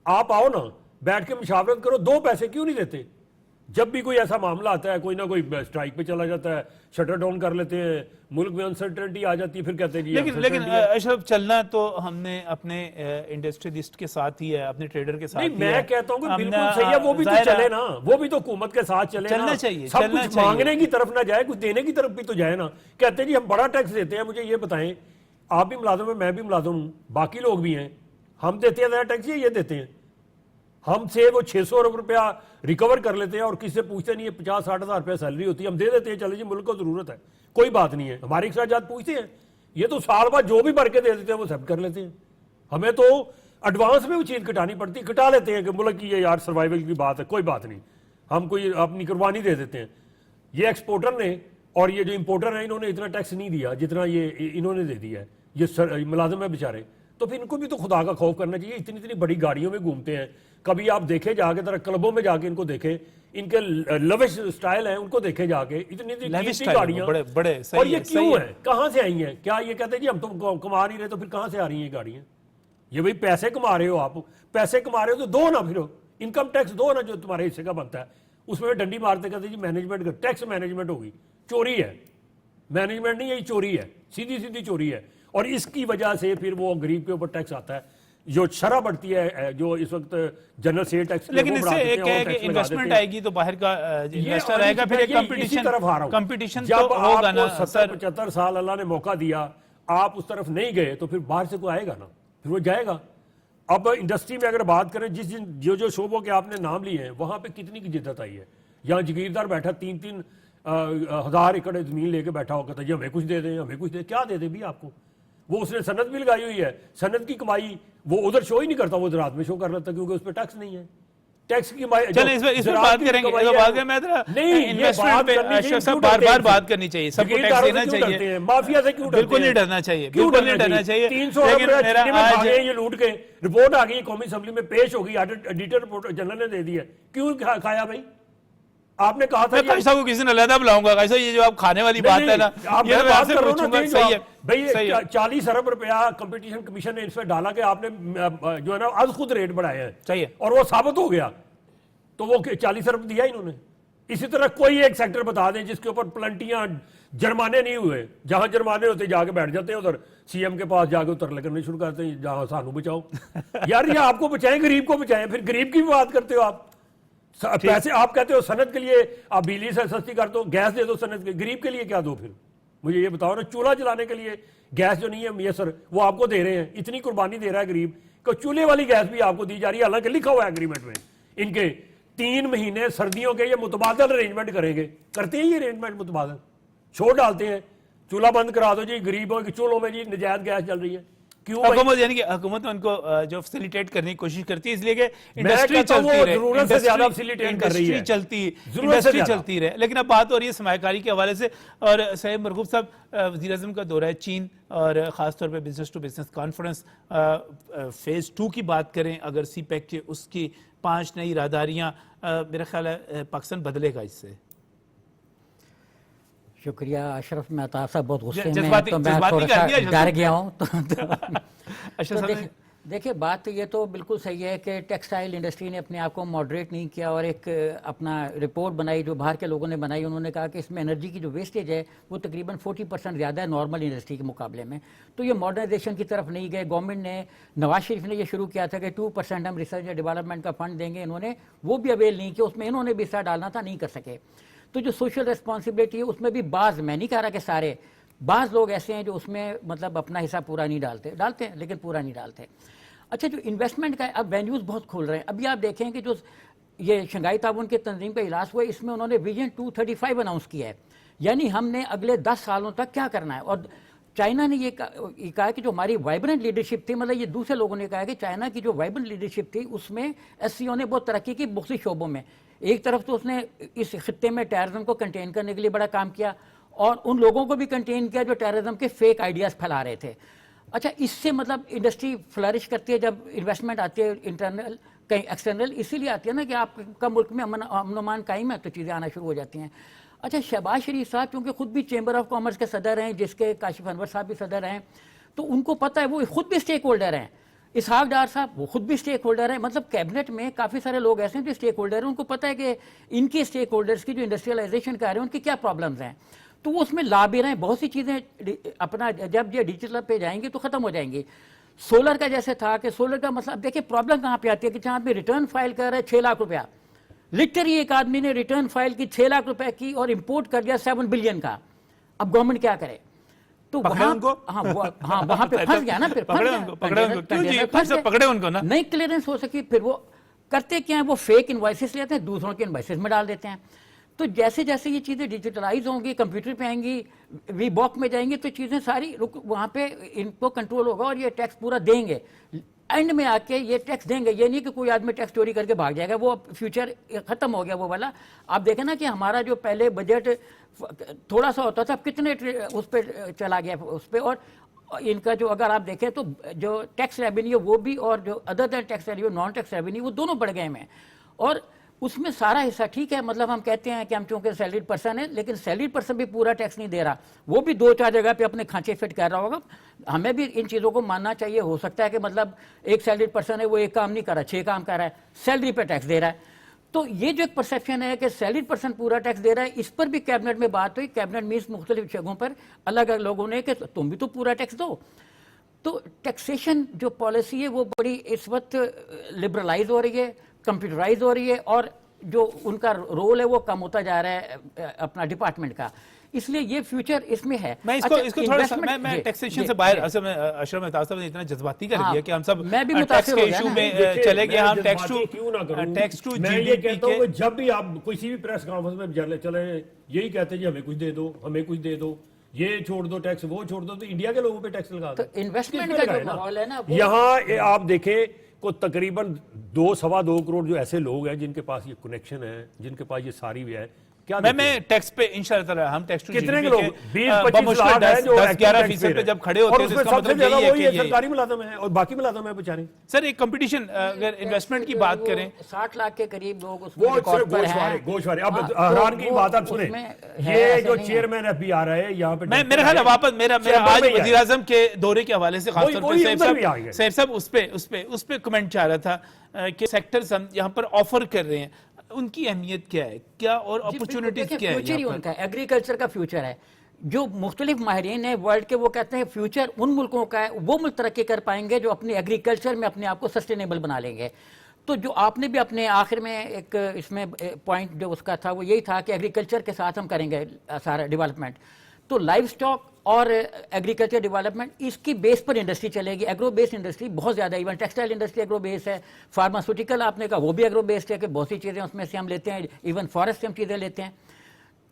آپ آؤ نا, بیٹھ کے مشاورت کرو, 2 پیسے کیوں نہیں دیتے؟ جب بھی کوئی ایسا معاملہ آتا ہے, کوئی نہ کوئی اسٹرائک پہ چلا جاتا ہے, شٹر ڈاؤن کر لیتے ہیں, ملک میں انسرٹنٹی آ جاتی ہے, پھر کہتے ہیں لیکن اشرف چلنا تو ہم نے اپنے انڈسٹریلسٹ کے ساتھ ہی ہے, اپنے ٹریڈر کے ساتھ. میں کہتا ہوں کہ بالکل صحیح ہے, وہ بھی تو چلے نا, وہ بھی تو حکومت کے ساتھ چلے, چلنا چاہیے. سب کچھ مانگنے کی طرف نہ جائے, کچھ دینے کی طرف بھی تو جائے نا. کہتے ہیں جی ہم بڑا ٹیکس دیتے ہیں. مجھے یہ بتائیں, آپ بھی ملازم ہیں, میں بھی ملازم ہوں, باقی لوگ بھی ہیں, ہم دیتے ہیں زیادہ ٹیکس یا یہ دیتے ہیں؟ ہم سے وہ 600 ارب روپیہ ریکور کر لیتے ہیں اور کسی سے پوچھتے نہیں ہے. 50-60 ہزار روپیہ سیلری ہوتی ہے, ہم دے دیتے ہیں, چلے جی ملک کو ضرورت ہے, کوئی بات نہیں ہے. ہمارے اخراجات پوچھتے ہیں, یہ تو سال بعد جو بھی بھر کے دے دیتے ہیں وہ سب کر لیتے ہیں. ہمیں تو ایڈوانس میں وہ چیز کٹانی پڑتی, کٹا لیتے ہیں کہ ملک کی یہ یار سروائیول کی بات ہے, کوئی بات نہیں, ہم کوئی اپنی قربانی دے دیتے ہیں. یہ ایکسپورٹر نے اور یہ جو امپورٹر ہیں, انہوں نے اتنا ٹیکس نہیں دیا جتنا یہ انہوں نے دے دیا ہے. یہ ملازم ہے بیچارے, تو پھر ان کو بھی تو خدا کا خوف کرنا چاہیے. اتنی بڑی گاڑیوں میں گھومتے ہیں, کبھی آپ دیکھیں جا کے ذرا کلبوں میں جا کے ان کو دیکھیں, ان کے لوش سٹائل ہیں, ان کو دیکھیں جا کے, اتنی گاڑیاں, اور یہ کیوں ہیں, کہاں سے آئی ہیں؟ کیا یہ کہتے ہیں جی ہم تو کما نہیں رہے, تو پھر کہاں سے آ رہی ہیں یہ گاڑیاں؟ یہ بھائی پیسے کما رہے ہو, آپ پیسے کما رہے ہو تو دو نا, پھر انکم ٹیکس دو نا جو تمہارے حصے کا بنتا ہے. اس میں ڈنڈی مارتے کہتے ہیں جی مینجمنٹ, ٹیکس مینجمنٹ ہوگی. چوری ہے, مینجمنٹ نہیں, یہی چوری ہے, سیدھی چوری ہے. اور اس کی وجہ سے پھر وہ غریب کے اوپر ٹیکس آتا ہے. جو شرح بڑھتی ہے جو اس وقت جنرل سیل ٹیکس لیکن اس سے ایک ہے کہ انویسٹمنٹ آئے گی تو باہر کا انویسٹر آئے گا, پھر ایک کمپٹیشن تو ہوگا نا. جب آپ کو 70-75 سال اللہ نے موقع دیا, آپ اس طرف نہیں گئے تو پھر باہر سے کوئی آئے گا نا, پھر وہ جائے گا. اب انڈسٹری میں اگر بات کریں جو شعبوں کے آپ نے نام لیے ہیں وہاں پہ کتنی کی جدت آئی ہے. یہاں جگیردار بیٹھا 3-3 ہزار ایکڑ زمین لے کے بیٹھا ہوگا, تو ہمیں کچھ دے دیں, ہمیں کچھ دے, کیا دے دیں بھی آپ کو. وہ اس نے صنعت بھی لگائی ہوئی ہے, صنعت کی کمائی وہ ادھر شو ہی نہیں کرتا, وہ زراعت میں شو کر لیتا کیونکہ اس پہ ٹیکس نہیں ہے. ٹیکس کی کمائی چلیں اس پہ بات کریں گے, انویسٹمنٹ پہ اشرف صاحب بار بار بات کرنی چاہیے, سب کو ٹیکس دینا چاہیے, مافیا سے کیوں بالکل نہیں ڈرنا چاہیے, بالکل نہیں ڈرنا چاہیے. 300 ارب یہ لوٹ کے رپورٹ آ گئی, قومی اسمبلی میں پیش ہوگی, ایڈیٹر رپورٹ جنرل نے دے دی ہے. کیوں کھایا بھائی؟ آپ نے کہا تھا قائد صاحب کو کسی نے علیحدہ بلاؤں گا. قائد صاحب یہ جو آپ کھانے والی بات ہے نا, یہ میں آپ سے پوچھوں گا. صحیح ہے بھائی 40 ارب روپیہ کمپٹیشن کمیشن نے اس پہ ڈالا کہ آپ نے جو ہے نا از خود ریٹ بڑھائے ہیں, صحیح ہے, اور وہ ثابت ہو گیا, تو وہ 40 ارب دیا انہوں نے. اسی طرح کوئی ایک سیکٹر بتا دیں جس کے اوپر پلنٹیاں جرمانے نہیں ہوئے, جہاں جرمانے ہوتے جا کے بیٹھ جاتے ہیں ادھر سی ایم کے پاس جا کے اترلے کرنے شروع کرتے ہیں, جہاں سانو بچاؤ. یار یہ آپ کو بچائیں, غریب کو بچائیں, پھر غریب کی بھی بات کرتے ہو آپ. پیسے آپ کہتے ہو صنعت کے لیے آپ بجلی سے سستی کر دو, گیس دے دو صنعت کے, غریب کے لیے کیا دو؟ پھر مجھے یہ بتاؤ نا, چولہا جلانے کے لیے گیس جو نہیں ہے میسر وہ آپ کو دے رہے ہیں, اتنی قربانی دے رہا ہے غریب کہ چولہے والی گیس بھی آپ کو دی جا رہی ہے, حالانکہ لکھا ہوا ہے اگریمنٹ میں ان کے 3 مہینے سردیوں کے یہ متبادل ارینجمنٹ کریں گے. کرتے ہیں یہ ارینجمنٹ متبادل, چھوڑ ڈالتے ہیں, چولہا بند کرا دو جی غریبوں کے چولہوں میں جی نجائز گیس چل رہی ہے. حکومت یعنی کہ حکومت ان کو جو فیسیلیٹیٹ کرنے کی کوشش کرتی ہے, اس لیے کہ انڈسٹری چلتی رہے, انڈسٹری چلتی رہے. لیکن اب بات ہو رہی ہے سرمایہ کاری کے حوالے سے, اور صاحب مرغوب صاحب وزیر اعظم کا دورہ ہے چین, اور خاص طور پہ business to business conference phase 2 کی بات کریں, اگر سی پیک کے اس کی 5 نئی راہداریاں, میرا خیال ہے پاکستان بدلے گا اس سے. شکریہ اشرف, میں عطا صاحب بہت غصے میں ہیں تو میں تھوڑا سا ڈر گیا ہوں. دیکھیں بات یہ تو بالکل صحیح ہے کہ ٹیکسٹائل انڈسٹری نے اپنے آپ کو ماڈریٹ نہیں کیا, اور ایک اپنا رپورٹ بنائی جو باہر کے لوگوں نے بنائی, انہوں نے کہا کہ اس میں انرجی کی جو ویسٹیج ہے وہ تقریباً 40% زیادہ ہے نارمل انڈسٹری کے مقابلے میں. تو یہ ماڈرنائزیشن کی طرف نہیں گئے. گورنمنٹ نے, نواز شریف نے یہ شروع کیا تھا کہ 2% ہم ریسرچ اینڈ ڈیولپمنٹ کا فنڈ دیں گے, انہوں نے وہ بھی اویل نہیں کیا, اس میں انہوں نے بھی حصہ ڈالنا تھا, نہیں کر سکے. تو جو سوشل ریسپانسبلٹی ہے اس میں بھی بعض, میں نہیں کہہ رہا کہ سارے, بعض لوگ ایسے ہیں جو اس میں مطلب اپنا حصہ پورا نہیں ڈالتے ہیں لیکن پورا نہیں ڈالتے. اچھا جو انویسٹمنٹ کا ہے, اب وینیوز بہت کھول رہے ہیں. ابھی آپ دیکھیں کہ جو یہ شنگھائی تعاون کی تنظیم کا اجلاس ہوا ہے, اس میں انہوں نے ویژن 235 اناؤنس کیا ہے, یعنی ہم نے اگلے 10 سالوں تک کیا کرنا ہے. اور چائنا نے یہ کہا کہ جو ہماری وائبرنٹ لیڈرشپ تھی, مطلب یہ دوسرے لوگوں نے کہا کہ چائنا کی جو وائبرنٹ لیڈرشپ تھی اس میں ایس سی او نے بہت ترقی کی مختلف شعبوں میں. ایک طرف تو اس نے اس خطے میں ٹیررزم کو کنٹین کرنے کے لیے بڑا کام کیا, اور ان لوگوں کو بھی کنٹین کیا جو ٹیررزم کے فیک آئیڈیاز پھیلا رہے تھے. اچھا اس سے مطلب انڈسٹری فلرش کرتی ہے جب انویسٹمنٹ آتی ہے انٹرنل کہیں ایکسٹرنل, اسی لیے آتی ہے نا کہ آپ کا ملک میں امن و امان قائم ہے تو چیزیں آنا شروع ہو جاتی ہیں. اچھا شہباز شریف صاحب چونکہ خود بھی چیمبر آف کامرس کے صدر ہیں, جس کے کاشف انور صاحب بھی صدر ہیں, تو ان کو پتہ ہے, وہ خود بھی اسٹیک ہولڈر ہیں. اسحاق ڈار صاحب وہ خود بھی اسٹیک ہولڈر ہیں. مطلب کیبنٹ میں کافی سارے لوگ ایسے ہیں جو اسٹیک ہولڈر ہیں, ان کو پتہ ہے کہ ان کے اسٹیک ہولڈرس کی جو انڈسٹریلائزیشن کر رہے ہیں ان کی کیا پرابلمز ہیں, تو وہ اس میں لا بھی رہے ہیں. بہت سی چیزیں اپنا جب یہ ڈیجیٹل پہ جائیں گے تو ختم ہو جائیں گی. سولر کا جیسے تھا کہ سولر کا مسئلہ, اب دیکھیں پرابلم کہاں پہ آتی ہے کہ جہاں پہ ریٹرن فائل کر رہے ہیں 6 لاکھ روپیہ, لٹرلی ایک آدمی نے ریٹرن فائل کی 6 لاکھ روپے کی اور امپورٹ کر دیا 7 بلین کا. اب گورنمنٹ کیا کرے؟ تو وہاں پہ پھنس گیا نا, پھر نہیں کلیئرنس ہو سکی. پھر وہ کرتے کیا ہیں, وہ فیک انوائسز لیتے ہیں, دوسروں کے انوائسز میں ڈال دیتے ہیں. تو جیسے جیسے یہ چیزیں ڈیجیٹلائز ہوں گی, کمپیوٹر پہ آئیں گی, وی باک میں جائیں گے, تو چیزیں ساری وہاں پہ ان کو کنٹرول ہوگا اور یہ ٹیکس پورا دیں گے. اینڈ میں آ کے یہ ٹیکس دیں گے, یہ نہیں کہ کوئی آدمی ٹیکس چوری کر کے بھاگ جائے گا, وہ فیوچر ختم ہو گیا وہ والا. آپ دیکھیں نا کہ ہمارا جو پہلے بجٹ تھوڑا سا ہوتا تھا, اب کتنے اس پہ چلا گیا اس پہ. اور ان کا جو اگر آپ دیکھیں تو جو ٹیکس ریونیو وہ بھی, اور جو other than tax revenue non tax revenue, وہ دونوں بڑھ گئے ہیں. اور اس میں سارا حصہ ٹھیک ہے, مطلب ہم کہتے ہیں کہ ہم چونکہ سیلریڈ پرسن ہیں, لیکن سیلریڈ پرسن بھی پورا ٹیکس نہیں دے رہا, وہ بھی 2-4 جگہ پہ اپنے کھانچے فٹ کر رہا ہوگا. ہمیں بھی ان چیزوں کو ماننا چاہیے. ہو سکتا ہے کہ مطلب ایک سیلریڈ پرسن ہے, وہ ایک کام نہیں کر رہا, 6 کام کر رہا ہے, سیلری پہ ٹیکس دے رہا ہے. تو یہ جو ایک پرسیپشن ہے کہ سیلریڈ پرسن پورا ٹیکس دے رہا ہے, اس پر بھی کیبنٹ میں بات ہوئی. کیبنٹ مینس مختلف جگہوں پر الگ الگ لوگوں نے کہ تم بھی تو پورا ٹیکس دو. تو ٹیکسیشن جو پالیسی ہے وہ بڑی اس وقت لبرلائز ہو رہی ہے, کمپیوٹرائز ہو رہی ہے, اور جو ان کا رول ہے وہ کم ہوتا جا رہا ہے اپنا ڈپارٹمنٹ کا. اس لیے یہ فیوچر اس میں ہے. میں اس کو تھوڑا سا میں ٹیکسیشن سے باہر, اصل میں اشرف مہتاب صاحب نے اتنا جذباتی کر دیا کہ ہم سب ٹیکس کے ایشو میں چلے گئے. ہم ٹیکس ٹو میں یہ کہتا ہوں کہ جب بھی آپ کسی بھی پریس کانفرنس میں چلے یہی کہتے ہیں جی ہمیں کچھ دے دو, ہمیں کچھ دے دو, یہ چھوڑ دو ٹیکس, وہ چھوڑ دو, تو انڈیا کے لوگوں پہ ٹیکس لگا دو. انویسٹمنٹ کا جو ماحول ہے نا, یہاں آپ دیکھیں کو تقریباً 2-2.25 کروڑ جو ایسے لوگ ہیں جن کے پاس یہ کنیکشن ہے, جن کے پاس یہ ساری بھی ہے. میں ٹیکس پہ انشاءاللہ تعالی ہم ٹیکس ٹو کتنے لوگ 20-25 لاکھ ہیں جو 10-11% پہ جب کھڑے ہوتے ہیں تو اس کا مطلب یہی ہے کہ یہ سرکاری ملازم ہیں اور باقی ملازم ہیں بیچارے. سر ایک کمپٹیشن, اگر انویسٹمنٹ کی بات کریں 60 لاکھ کے قریب لوگ اس میں وہ ریکارڈ پر ہیں. گوشوارے اب حیران کی بات آپ سنیں, یہ جو چیئرمین ایف بی آر ہے یہاں پہ میرا خیال ہے واپس میرا آج وزیر اعظم کے دورے کے حوالے سے خاص طور پہ سیف صاحب اس پہ کمنٹ چاہ رہا تھا کہ سیکٹرز ہم یہاں پر آفر کر رہے ہیں, ان کی اہمیت کیا ہے, کیا اور اپرچونٹیز کیا ہے؟ فیوچر ہی ان کا ایگریکلچر کا فیوچر ہے. جو مختلف ماہرین ہیں ورلڈ کے, وہ کہتے ہیں فیوچر ان ملکوں کا ہے, وہ ملک ترقی کر پائیں گے جو اپنی ایگریکلچر میں اپنے آپ کو سسٹینیبل بنا لیں گے. تو جو آپ نے بھی اپنے آخر میں ایک اس میں پوائنٹ جو اس کا تھا وہ یہی تھا کہ ایگریکلچر کے ساتھ ہم کریں گے سارا ڈیولپمنٹ. تو لائف سٹاک اور ایگریکلچر ڈیولپمنٹ اس کی بیس پر انڈسٹری چلے گی. ایگرو بیسڈ انڈسٹری بہت زیادہ, ایون ٹیکسٹائل انڈسٹری ایگرو بیس ہے, فارماسوٹیکل آپ نے کہا وہ بھی ایگرو بیسڈ ہے کہ بہت سی چیزیں اس میں سے ہم لیتے ہیں, ایون فارسٹ سے ہم چیزیں لیتے ہیں.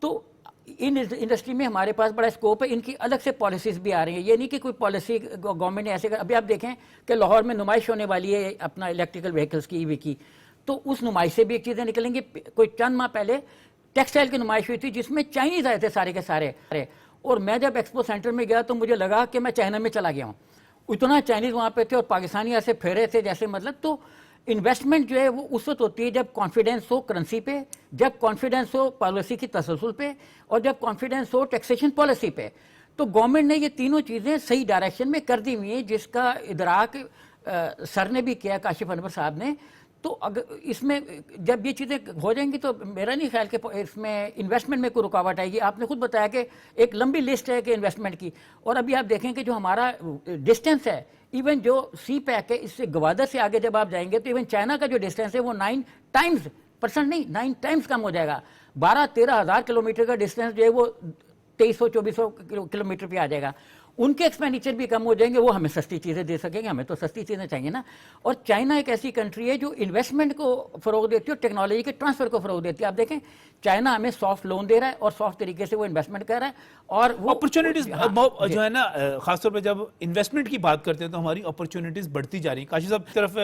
تو ان انڈسٹری میں ہمارے پاس بڑا اسکوپ ہے. ان کی الگ سے پالیسیز بھی آ رہی ہیں, یہ نہیں کہ کوئی پالیسی گورنمنٹ نے ایسے ابھی آپ دیکھیں کہ لاہور میں نمائش ہونے والی ہے اپنا الیکٹریکل وہیکلس کی, ای وی کی, تو اس نمائش سے بھی ایک چیزیں نکلیں گی. کوئی چند ماہ پہلے ٹیکسٹائل کی نمائش ہوئی تھی جس میں چائنیز آئے تھے سارے کے سارے, اور میں جب ایکسپو سینٹر میں گیا تو مجھے لگا کہ میں چائنا میں چلا گیا ہوں. اتنا چائنیز وہاں پہ تھے اور پاکستانی ایسے پھیرے تھے جیسے مطلب. تو انویسٹمنٹ جو ہے وہ اس وقت ہوتی ہے جب کانفیڈنس ہو کرنسی پہ, جب کانفیڈنس ہو پالیسی کی تسلسل پہ, اور جب کانفیڈنس ہو ٹیکسیشن پالیسی پہ. تو گورنمنٹ نے یہ تینوں چیزیں صحیح ڈائریکشن میں کر دی ہوئی ہیں, جس کا ادراک سر نے بھی کیا, کاشف انور صاحب نے. تو اگر اس میں جب یہ چیزیں ہو جائیں گی تو میرا نہیں خیال کہ اس میں انویسٹمنٹ میں کوئی رکاوٹ آئے گی. آپ نے خود بتایا کہ ایک لمبی لسٹ ہے کہ انویسٹمنٹ کی, اور ابھی آپ دیکھیں کہ جو ہمارا ڈسٹینس ہے, ایون جو سی پیک ہے اس سے گوادر سے آگے جب آپ جائیں گے تو ایون چائنا کا جو ڈسٹینس ہے وہ 9 ٹائمز کم ہو جائے گا. 12-13 ہزار کلومیٹر کا ڈسٹینس جو ہے وہ 2300-2400 کلومیٹر پہ آ جائے گا. ان کے ایکسپینڈیچر بھی کم ہو جائیں گے, وہ ہمیں سستی چیزیں دے سکیں گے. ہمیں تو سستی چیزیں چاہیے نا. اور چائنا ایک ایسی کنٹری ہے جو انویسٹمنٹ کو فروغ دیتی ہے اور ٹیکنالوجی کے ٹرانسفر کو فروغ دیتی ہے. آپ دیکھیں چائنا ہمیں سافٹ لون دے رہا ہے اور سافٹ طریقے سے وہ انویسٹمنٹ کر رہا ہے. اور وہ اپرچونٹیز جو ہے نا, خاص طور پہ جب انویسٹمنٹ کی بات کرتے ہیں تو ہماری اپرچونیٹیز بڑھتی جا رہی ہیں. کاشف صاحب طرف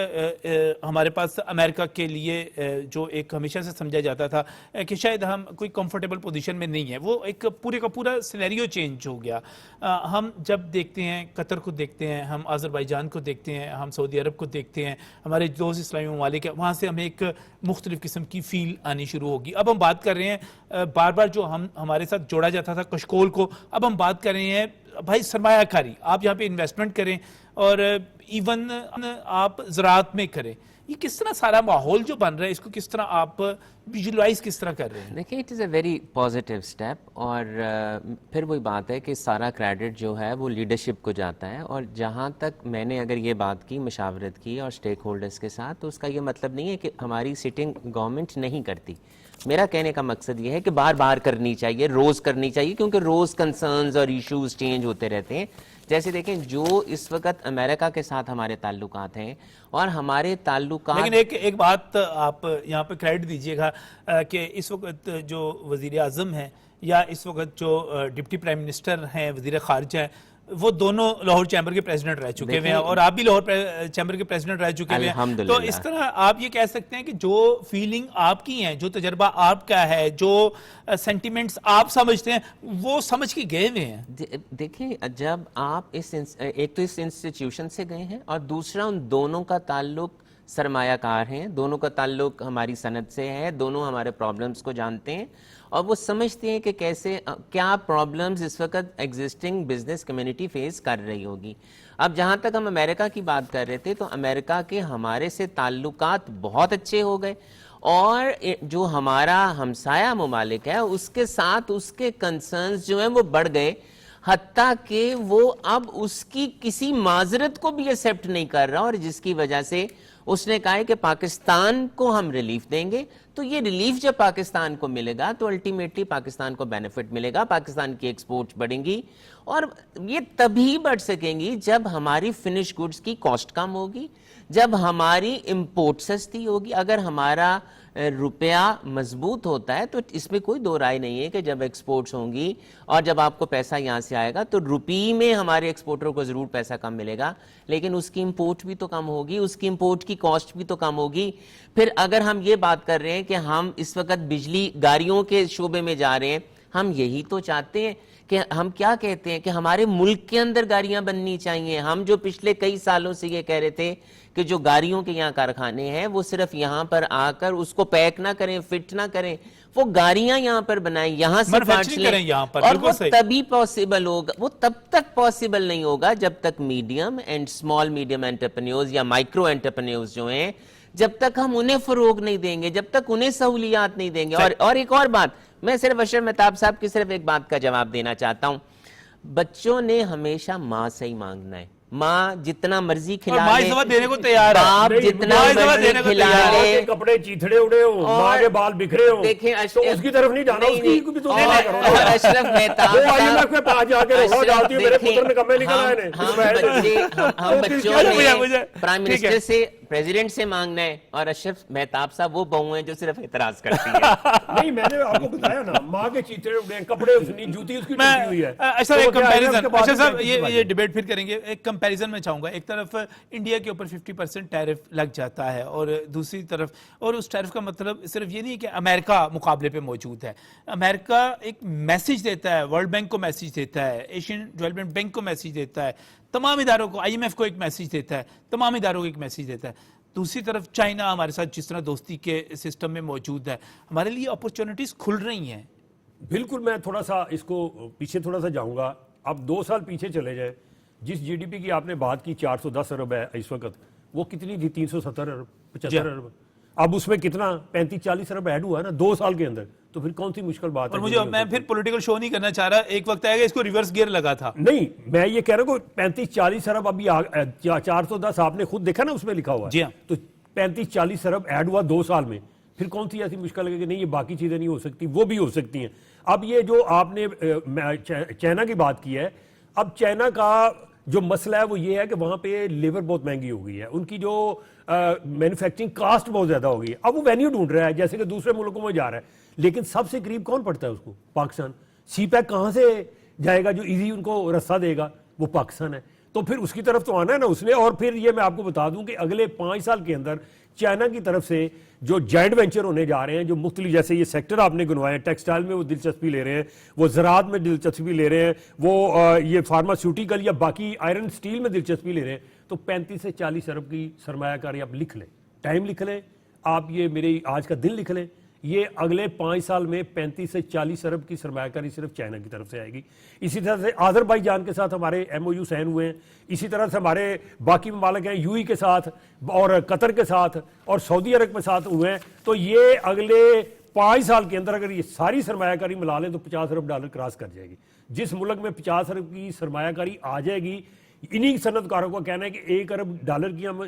ہمارے پاس امریکہ کے لیے جو ایک ہمیشہ سے سمجھا جاتا تھا کہ شاید ہم کوئی کمفرٹیبل پوزیشن میں نہیں ہے, وہ ایک پورے کا پورا سینیریو چینج ہو گیا. ہم جب دیکھتے ہیں قطر کو دیکھتے ہیں, ہم آذربائیجان کو دیکھتے ہیں, ہم سعودی عرب کو دیکھتے ہیں, ہمارے دوست اسلامی ممالک ہیں, وہاں سے ہمیں ایک مختلف قسم کی فیل آنی شروع ہوگی. اب ہم بات کر رہے ہیں بار بار جو ہمارے ساتھ جوڑا جاتا تھا کشکول کو, اب ہم بات کر رہے ہیں بھائی سرمایہ کاری, آپ یہاں پہ انویسٹمنٹ کریں اور ایون آپ زراعت میں کریں. یہ کس طرح سارا ماحول جو بن رہا ہے اس کو کس طرح آپ ویژولائز کس طرح کر رہے ہیں؟ دیکھیں it is a very positive step, اور پھر وہی بات ہے کہ سارا کریڈٹ جو ہے وہ لیڈرشپ کو جاتا ہے. اور جہاں تک میں نے اگر یہ بات کی, مشاورت کی اور اسٹیک ہولڈرز کے ساتھ, تو اس کا یہ مطلب نہیں ہے کہ ہماری سٹنگ گورنمنٹ نہیں کرتی. میرا کہنے کا مقصد یہ ہے کہ بار بار کرنی چاہیے, روز کرنی چاہیے, کیونکہ روز کنسرنز اور ایشوز چینج ہوتے رہتے ہیں. جیسے دیکھیں جو اس وقت امریکہ کے ساتھ ہمارے تعلقات ہیں اور ہمارے تعلقات, لیکن ایک بات آپ یہاں پہ کریڈٹ دیجئے گا کہ اس وقت جو وزیر اعظم ہیں یا اس وقت جو ڈپٹی پرائم منسٹر ہیں, وزیر خارجہ ہیں, وہ دونوں لاہور چیمبر کے پریزیڈنٹ رہ چکے ہوئے ہیں, اور آپ بھی لاہور چیمبر کے پریزیڈنٹ رہ چکے ہوئے ہیں. تو اس طرح آپ یہ کہہ سکتے ہیں کہ جو فیلنگ آپ کی ہیں, جو تجربہ آپ کا ہے, جو سینٹیمنٹس آپ سمجھتے ہیں, وہ سمجھ کے گئے ہوئے ہیں. دیکھیں جب آپ ایک تو اس انسٹیٹیوشن سے گئے ہیں, اور دوسرا ان دونوں کا تعلق سرمایہ کار ہیں, دونوں کا تعلق ہماری صنعت سے ہے, دونوں ہمارے پرابلمز کو جانتے ہیں اور وہ سمجھتے ہیں کہ کیسے کیا پرابلمز اس وقت ایگزسٹنگ بزنس کمیونٹی فیس کر رہی ہوگی. اب جہاں تک ہم امریکہ کی بات کر رہے تھے, تو امریکہ کے ہمارے سے تعلقات بہت اچھے ہو گئے, اور جو ہمارا ہمسایہ ممالک ہے اس کے ساتھ اس کے کنسرنز جو ہیں وہ بڑھ گئے. حتیٰ کہ وہ اب اس کی کسی معذرت کو بھی ایکسیپٹ نہیں کر رہا، اور جس کی وجہ سے اس نے کہا ہے کہ پاکستان کو ہم ریلیف دیں گے. تو یہ ریلیف جب پاکستان کو ملے گا تو الٹیمیٹلی پاکستان کو بینیفٹ ملے گا، پاکستان کی ایکسپورٹ بڑھیں گی، اور یہ تبھی بڑھ سکیں گی جب ہماری فنش گڈز کی کاسٹ کم ہوگی، جب ہماری امپورٹ سستی ہوگی. اگر ہمارا روپیہ مضبوط ہوتا ہے تو اس میں کوئی دو رائے نہیں ہے کہ جب ایکسپورٹس ہوں گی اور جب آپ کو پیسہ یہاں سے آئے گا تو روپی میں ہمارے ایکسپورٹروں کو ضرور پیسہ کم ملے گا، لیکن اس کی امپورٹ بھی تو کم ہوگی، اس کی امپورٹ کی کاسٹ بھی تو کم ہوگی. پھر اگر ہم یہ بات کر رہے ہیں کہ ہم اس وقت بجلی گاڑیوں کے شعبے میں جا رہے ہیں، ہم یہی تو چاہتے ہیں کہ ہم کیا کہتے ہیں کہ ہمارے ملک کے اندر گاڑیاں بننی چاہیے. ہم جو پچھلے کئی سالوں سے یہ کہہ رہے تھے کہ جو گاڑیوں کے یہاں کارخانے ہیں وہ صرف یہاں پر آ کر اس کو پیک نہ کریں، فٹ نہ کریں، وہ گاڑیاں یہاں پر بنائیں، یہاں سے پارٹس لیں، اور وہ تبھی پاسبل ہوگا. وہ تب تک پاسبل نہیں ہوگا جب تک medium and small medium entrepreneurs یا مائکرو انٹرپرینیورز جو ہیں، جب تک ہم انہیں فروغ نہیں دیں گے، جب تک انہیں سہولیات نہیں دیں گے. اور ایک اور بات، میں صرف اشرف مہتاب صاحب کی صرف ایک بات کا جواب دینا چاہتا ہوں. بچوں نے ہمیشہ ماں سے ہی مانگنا ہے. ماں جتنا مرضی کھلا لے، باپ دینے کو تیار ہے، باپ جتنا مرضی کھلا لے، کپڑے چیتھڑے اڑے ہوں، ماں کے بال بکھرے ہوں، دیکھیں تو اس کی طرف نہیں جانا، اس کی بھی تو دعا کرو نا. اور اشرف مہتاب وہ IMF کے پاس جا کے روزہ ڈالتی ہوں، میرے پتر نے کمے نکل آئے نے. ہم بچوں نے پرائم منسٹر سے، پریزیڈنٹ سے مانگنا ہے، اور اشرف مہتاب صاحب وہ بہو ہیں جو صرف اعتراض کرتی ہیں. نہیں، میں نے آپ کو بتایا نا، ماں کے چیتھڑے اڑے ہیں، کپڑے اس نے، جوتی اس کی ٹوٹی ہوئی ہے. اچھا ایک کمپیریزن، اچھا صاحب یہ ڈیبیٹ پھر کریں گے. ایک کمپیریزن میں چاہوں گا، ایک طرف انڈیا کے اوپر 50% ٹیرف لگ جاتا ہے، اور دوسری طرف، اور اس ٹیرف کا مطلب صرف یہ نہیں کہ امریکہ مقابلے پہ موجود ہے. امریکہ ایک میسیج دیتا ہے، ورلڈ بینک کو میسیج دیتا ہے، ایشین ڈیولپمنٹ بینک کو میسیج دیتا ہے، تمام اداروں کو، IMF کو ایک میسیج دیتا ہے، تمام اداروں کو ایک میسیج دیتا ہے. دوسری طرف چائنا ہمارے ساتھ جس طرح دوستی کے سسٹم میں موجود ہے، ہمارے لیے اپرچونٹیز کھل رہی ہیں. بالکل. میں تھوڑا سا اس کو پیچھے تھوڑا سا جاؤں گا. اب 2 سال پیچھے چلے جائیں، جس GDP کی آپ نے بات کی 410 ارب ہے اس وقت، وہ کتنی تھی؟ 370 ارب، 75 ارب. اب اس میں کتنا 35-40 ارب ایڈ ہوا ہے نا 2 سال کے اندر. تو پھر کون سی مشکل بات ہے؟ اور مجھے، میں پھر پولیٹیکل شو نہیں کرنا چاہ رہا، ایک وقت آئے گا اس کو ریورس گیئر لگا تھا. نہیں، میں یہ کہہ رہا ہوں کہ 35-40 ارب ابھی 410 آپ نے خود دیکھا نا اس میں لکھا ہوا ہے. تو 35-40 ارب ایڈ ہوا 2 سال میں. پھر کون سی ایسی مشکل ہے کہ نہیں یہ باقی چیزیں نہیں ہو سکتی؟ وہ بھی ہو سکتی ہیں. اب یہ جو آپ نے چائنا کی بات کی ہے، اب چائنا کا جو مسئلہ ہے وہ یہ ہے کہ وہاں پہ لیبر بہت مہنگی ہو گئی ہے، ان کی جو مینوفیکچرنگ کاسٹ بہت زیادہ ہو گئی ہے. اب وہ وینیو ڈھونڈ رہا ہے جیسے کہ دوسرے ملکوں میں جا رہا ہے، لیکن سب سے قریب کون پڑتا ہے اس کو؟ پاکستان. سی پیک کہاں سے جائے گا جو ایزی ان کو رستہ دے گا؟ وہ پاکستان ہے. تو پھر اس کی طرف تو آنا ہے نا اس نے. اور پھر یہ میں آپ کو بتا دوں کہ اگلے 5 سال کے اندر چائنا کی طرف سے جو جائنٹ وینچر ہونے جا رہے ہیں، جو مختلف، جیسے یہ سیکٹر آپ نے گنوائے ہیں، ٹیکسٹائل میں وہ دلچسپی لے رہے ہیں، وہ زراعت میں دلچسپی لے رہے ہیں، وہ یہ فارماسیوٹیکل یا باقی آئرن سٹیل میں دلچسپی لے رہے ہیں. تو 35 سے 40 ارب کی سرمایہ کاری آپ لکھ لیں، ٹائم لکھ لیں آپ، یہ میرے آج کا دن لکھ لیں. یہ اگلے 5 سال میں 35 سے 40 ارب کی سرمایہ کاری صرف چائنا کی طرف سے آئے گی. اسی طرح سے آذربائیجان کے ساتھ ہمارے MOU سائن ہوئے ہیں، اسی طرح سے ہمارے باقی ممالک ہیں UAE کے ساتھ اور قطر کے ساتھ اور سعودی عرب کے ساتھ ہوئے ہیں. تو یہ اگلے 5 سال کے اندر اگر یہ ساری سرمایہ کاری ملا لیں تو $50 ارب کراس کر جائے گی. جس ملک میں 50 ارب کی سرمایہ کاری آ جائے گی، انہی صنعت کاروں کا کہنا ہے کہ $1 ارب کی ہم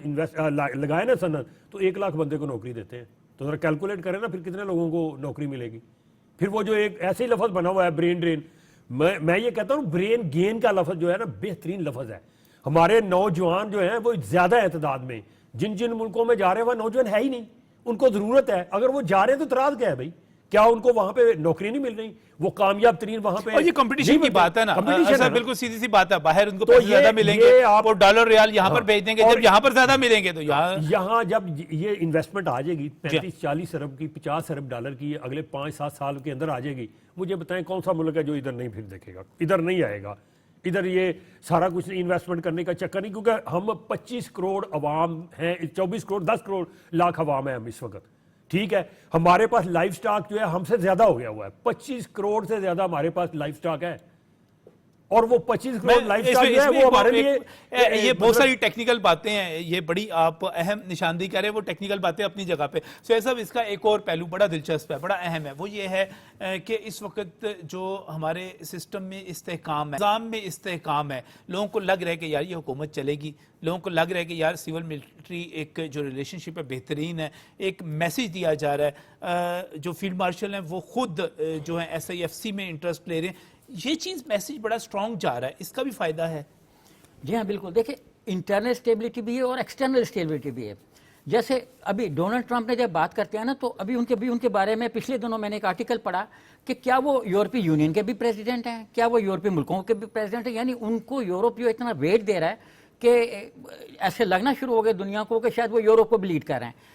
لگائیں نا صنعت، تو 1 لاکھ بندے کو نوکری دیتے ہیں. تو ذرا کیلکولیٹ کریں نا پھر کتنے لوگوں کو نوکری ملے گی. پھر وہ جو ایک ایسے ہی لفظ بنا ہوا ہے برین ڈرین، میں یہ کہتا ہوں برین گین کا لفظ جو ہے نا بہترین لفظ ہے. ہمارے نوجوان جو ہیں وہ زیادہ اعتداد میں جن ملکوں میں جا رہے ہیں وہ نوجوان ہے ہی نہیں، ان کو ضرورت ہے. اگر وہ جا رہے ہیں تو اعتراض کیا ہے بھائی؟ کیا ان کو وہاں پہ نوکری نہیں مل رہی؟ وہ کامیاب ترین وہاں پہ، اور یہ کمپٹیشن کی بات ہے نا، ایسا بالکل سیدھی سی بات ہے. باہر ان کو پیسے زیادہ ملیں گے، وہ ڈالر ریال یہاں پر بھیج دیں گے، جب یہاں پر زیادہ ملیں گے تو یہاں جب یہ انویسٹمنٹ آ جائے گی 35-40 ارب کی، $50 ارب کی اگلے 5-7 سال کے اندر آ جائے گی، مجھے بتائیں کون سا ملک ہے جو ادھر نہیں پھر دیکھے گا؟ ادھر نہیں آئے گا. ادھر یہ سارا کچھ انویسٹمنٹ کرنے کا چکر نہیں، کیونکہ ہم 25 کروڑ عوام ہیں، 24 کروڑ 10 کروڑ لاکھ عوام ہیں ہم اس وقت. ٹھیک ہے، ہمارے پاس لائف سٹاک جو ہے ہم سے زیادہ ہو گیا ہوا ہے، 25 کروڑ سے زیادہ ہمارے پاس لائف سٹاک ہے. اور وہ 25 کروڑ لائف سٹائل جو ہے وہ ہمارے لیے یہ بہت ساری ٹیکنیکل باتیں ہیں, یہ بڑی آپ اہم نشاندہی کریں, وہ ٹیکنیکل باتیں اپنی جگہ پہ. سہیل صاحب, اس کا ایک اور پہلو بڑا دلچسپ ہے, بڑا اہم ہے, وہ یہ ہے کہ اس وقت جو ہمارے سسٹم میں استحکام ہے, نظام میں استحکام ہے, لوگوں کو لگ رہا ہے کہ یار یہ حکومت چلے گی, لوگوں کو لگ رہا ہے کہ یار سول ملٹری ایک جو ریلیشن شپ ہے بہترین ہے, ایک میسیج دیا جا رہا ہے, جو فیلڈ مارشل ہیں وہ خود جو ہیں SIFC میں انٹرسٹ لے رہے ہیں, یہ چیز میسیج بڑا سٹرونگ جا رہا ہے, اس کا بھی فائدہ ہے. جی ہاں بالکل, دیکھیں انٹرنل اسٹیبلٹی بھی ہے اور ایکسٹرنل اسٹیبلٹی بھی ہے. جیسے ابھی ڈونلڈ ٹرمپ نے جب بات کرتے ہیں نا, تو ابھی ان کے بارے میں پچھلے دنوں میں نے ایک آرٹیکل پڑھا کہ کیا وہ یورپی یونین کے بھی پریزیڈنٹ ہیں, کیا وہ یورپی ملکوں کے بھی پریزیڈنٹ ہیں. یعنی ان کو یورپ جو اتنا ویٹ دے رہا ہے کہ ایسے لگنا شروع ہو گئے دنیا کو کہ شاید وہ یورپ کو بھی لیڈ کر رہے ہیں.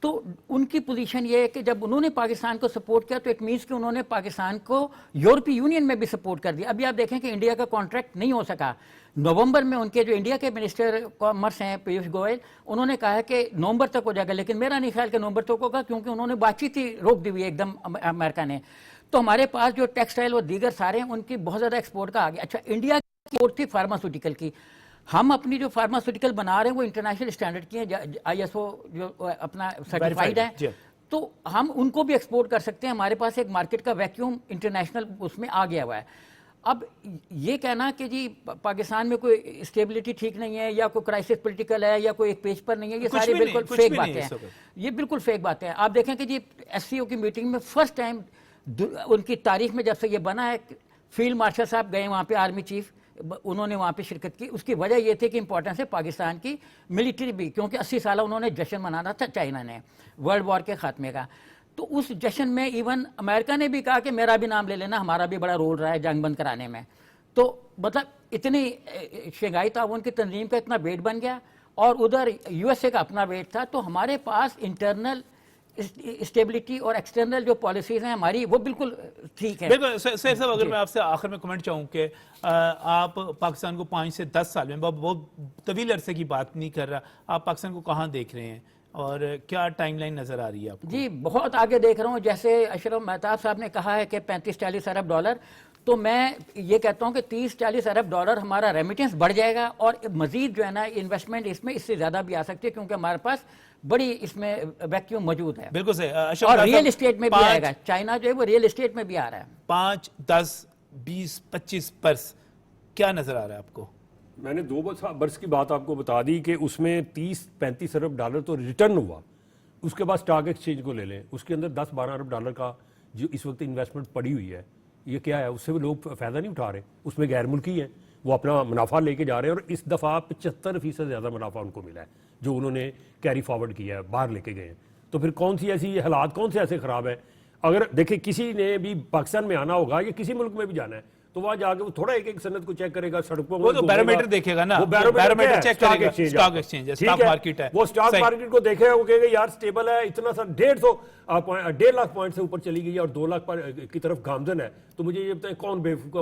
تو ان کی پوزیشن یہ ہے کہ جب انہوں نے پاکستان کو سپورٹ کیا تو اٹ مینس کہ انہوں نے پاکستان کو یورپی یونین میں بھی سپورٹ کر دیا. ابھی آپ دیکھیں کہ انڈیا کا کانٹریکٹ نہیں ہو سکا. نومبر میں ان کے جو انڈیا کے منسٹر کامرس ہیں پیوش گوئل, انہوں نے کہا ہے کہ نومبر تک ہو جائے گا, لیکن میرا نہیں خیال کہ نومبر تک ہوگا, کیونکہ انہوں نے بات چیت ہی روک دی ہوئی ہے ایک دم امریکہ نے. تو ہمارے پاس جو ٹیکسٹائل اور دیگر سارے ہیں ان کی بہت زیادہ ایکسپورٹ کا آ گیا. اچھا, انڈیا کی ایکسپورٹ تھی فارماسیوٹیکل کی. ہم اپنی جو فارماسیوٹیکل بنا رہے ہیں وہ انٹرنیشنل اسٹینڈرڈ کی ہیں, ISO جو اپنا سرٹیفائڈ ہے, تو ہم ان کو بھی ایکسپورٹ کر سکتے ہیں. ہمارے پاس ایک مارکیٹ کا ویکیوم انٹرنیشنل اس میں آ گیا ہوا ہے. اب یہ کہنا کہ جی پاکستان میں کوئی اسٹیبلٹی ٹھیک نہیں ہے یا کوئی کرائسس پولیٹیکل ہے یا کوئی ایک پیج پر نہیں ہے, یہ سارے بالکل فیک باتیں ہیں. یہ بالکل فیک باتیں ہیں. آپ دیکھیں کہ جی SCO کی میٹنگ میں فرسٹ ٹائم ان کی تاریخ میں جب سے یہ بنا ہے, فیلڈ مارشل صاحب گئے وہاں پہ, آرمی چیف, انہوں نے وہاں پہ شرکت کی. اس کی وجہ یہ تھی کہ امپورٹنس ہے پاکستان کی ملٹری بھی, کیونکہ 80 سالہ انہوں نے جشن منانا تھا چائنا نے ورلڈ وار کے خاتمے کا. تو اس جشن میں ایون امریکہ نے بھی کہا کہ میرا بھی نام لے لینا, ہمارا بھی بڑا رول رہا ہے جنگ بند کرانے میں. تو مطلب اتنی شنگھائی تعاون کی تنظیم کا اتنا ویٹ بن گیا, اور ادھر USA کا اپنا ویٹ تھا. تو ہمارے پاس انٹرنل اسٹیبلٹی اور ایکسٹرنل جو پالیسیز ہیں ہماری وہ بالکل ٹھیک ہے. بالکل. سہیل صاحب, اگر میں آپ سے آخر میں کمنٹ چاہوں کہ آپ پاکستان کو 5 سے 10 سال میں, بہت طویل عرصے کی بات نہیں کر رہا, آپ پاکستان کو کہاں دیکھ رہے ہیں اور کیا ٹائم لائن نظر آ رہی ہے آپ کو؟ جی بہت آگے دیکھ رہا ہوں. جیسے اشرف مہتاب صاحب نے کہا ہے کہ 35-40 ارب ڈالر, تو میں یہ کہتا ہوں کہ 30-40 ارب ڈالر ہمارا ریمیٹنس بڑھ جائے گا, اور مزید جو ہے نا انویسٹمنٹ اس میں اس سے زیادہ بھی آ سکتی ہے, کیونکہ ہمارے پاس بڑی اس میں ویکیوم موجود ہے. بالکل صحیح. اور ریئل اسٹیٹ میں بھی آئے گا, چائنا جو ہے وہ ریئل اسٹیٹ میں بھی آ رہا ہے. 5, 10, 20, 25 برس کیا نظر آ رہا ہے آپ کو؟ میں نے 2 برس کی بات آپ کو بتا دی کہ اس میں 30-35 ارب ڈالر تو ریٹرن ہوا. اس کے بعد اسٹاک ایکسچینج کو لے لیں, اس کے اندر 10-12 ارب ڈالر کا جو اس وقت انویسٹمنٹ پڑی ہوئی ہے, یہ کیا ہے, اس سے بھی لوگ فائدہ نہیں اٹھا رہے. اس میں غیر ملکی ہیں, وہ اپنا منافع لے کے جا رہے ہیں, اور اس دفعہ 75% زیادہ منافع ان کو ملا ہے جو انہوں نے کیری فارورڈ کیا ہے, باہر لے کے گئے ہیں. تو پھر کون سی ایسی حالات کون سے ایسے خراب ہیں؟ اگر دیکھیں کسی نے بھی پاکستان میں آنا ہوگا یا کسی ملک میں بھی جانا ہے, تو وہاں جا کے وہ تھوڑا ایک صنعت کو چیک کرے گا, سڑکوں میں وہ تو بیرومیٹر دیکھ گا نا, وہ بیرومیٹر چیک کرے گا, اسٹاک ایکسچینج ہے, اسٹاک مارکیٹ ہے, وہ اسٹاک مارکیٹ کو دیکھے گا, وہ کہے گا یار سٹیبل ہے, اتنا سا 1.5 لاکھ پوائنٹ سے اوپر چلی گئی ہے اور 2 لاکھ کی طرف گامزن ہے. تو مجھے یہ بتائیں کون بیوقوف کا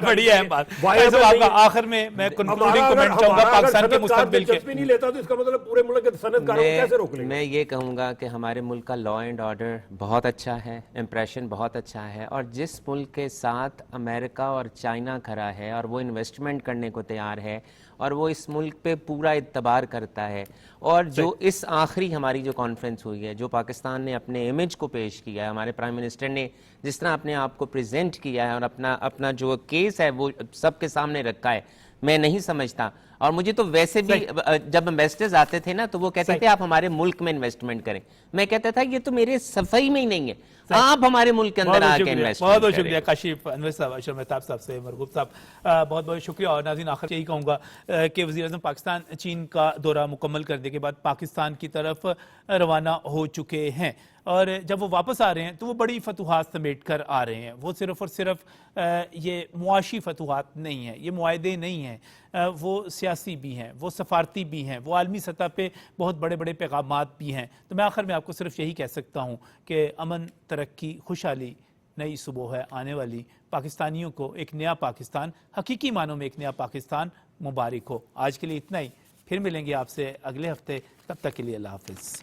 بڑی اہم بات. آخر میں کنکلوڈنگ کمنٹ چاہوں گا پاکستان کے مستقبل کے. نہیں لیتا تو اس کا مطلب پورے ملک کے صنعت کاروں کو کیسے روک لیں گے؟ میں یہ کہوں گا کہ ہمارے ملک کا لا اینڈ آرڈر بہت اچھا ہے, امپریشن بہت اچھا ہے, اور جس ملک کے ساتھ امریکہ اور چائنا کھڑا ہے اور وہ انویسٹمنٹ کرنے کو تیار ہے اور وہ اس ملک پہ پورا اعتبار کرتا ہے, اور جو اس آخری ہماری جو کانفرنس ہوئی ہے, جو پاکستان نے اپنے امیج کو پیش کیا ہے, ہمارے پرائم منسٹر نے جس طرح اپنے آپ کو پریزنٹ کیا ہے اور اپنا جو کیس ہے وہ سب کے سامنے رکھا ہے, میں نہیں سمجھتا. اور مجھے تو ویسے بھی جب انویسٹرز آتے تھے نا تو وہ کہتے تھے آپ ہمارے ملک میں انویسٹمنٹ کریں, میں کہتا تھا یہ تو میرے صفائی میں ہی نہیں ہے, آپ ہمارے ملک کے اندر آ کے انویسٹمنٹ کریں. بہت شکریہ کاشف انور صاحب, اشرف مہتاب صاحب سے, مرغوب صاحب, بہت بہت شکریہ. اور ناظرین آخر یہی کہوں گا کہ وزیر اعظم پاکستان چین کا دورہ مکمل کرنے کے بعد پاکستان کی طرف روانہ ہو چکے ہیں, اور جب وہ واپس آ رہے ہیں تو وہ بڑی فتوحات سمیٹ کر آ رہے ہیں. وہ صرف اور صرف یہ معاشی فتوحات نہیں ہیں, یہ معاہدے نہیں ہیں, وہ سیاسی بھی ہیں, وہ سفارتی بھی ہیں, وہ عالمی سطح پہ بہت بڑے بڑے پیغامات بھی ہیں. تو میں آخر میں آپ کو صرف یہی کہہ سکتا ہوں کہ امن, ترقی, خوشحالی, نئی صبح ہے آنے والی. پاکستانیوں کو ایک نیا پاکستان, حقیقی معنوں میں ایک نیا پاکستان مبارک ہو. آج کے لیے اتنا ہی, پھر ملیں گے آپ سے اگلے ہفتے, تب تک کے لیے اللہ حافظ.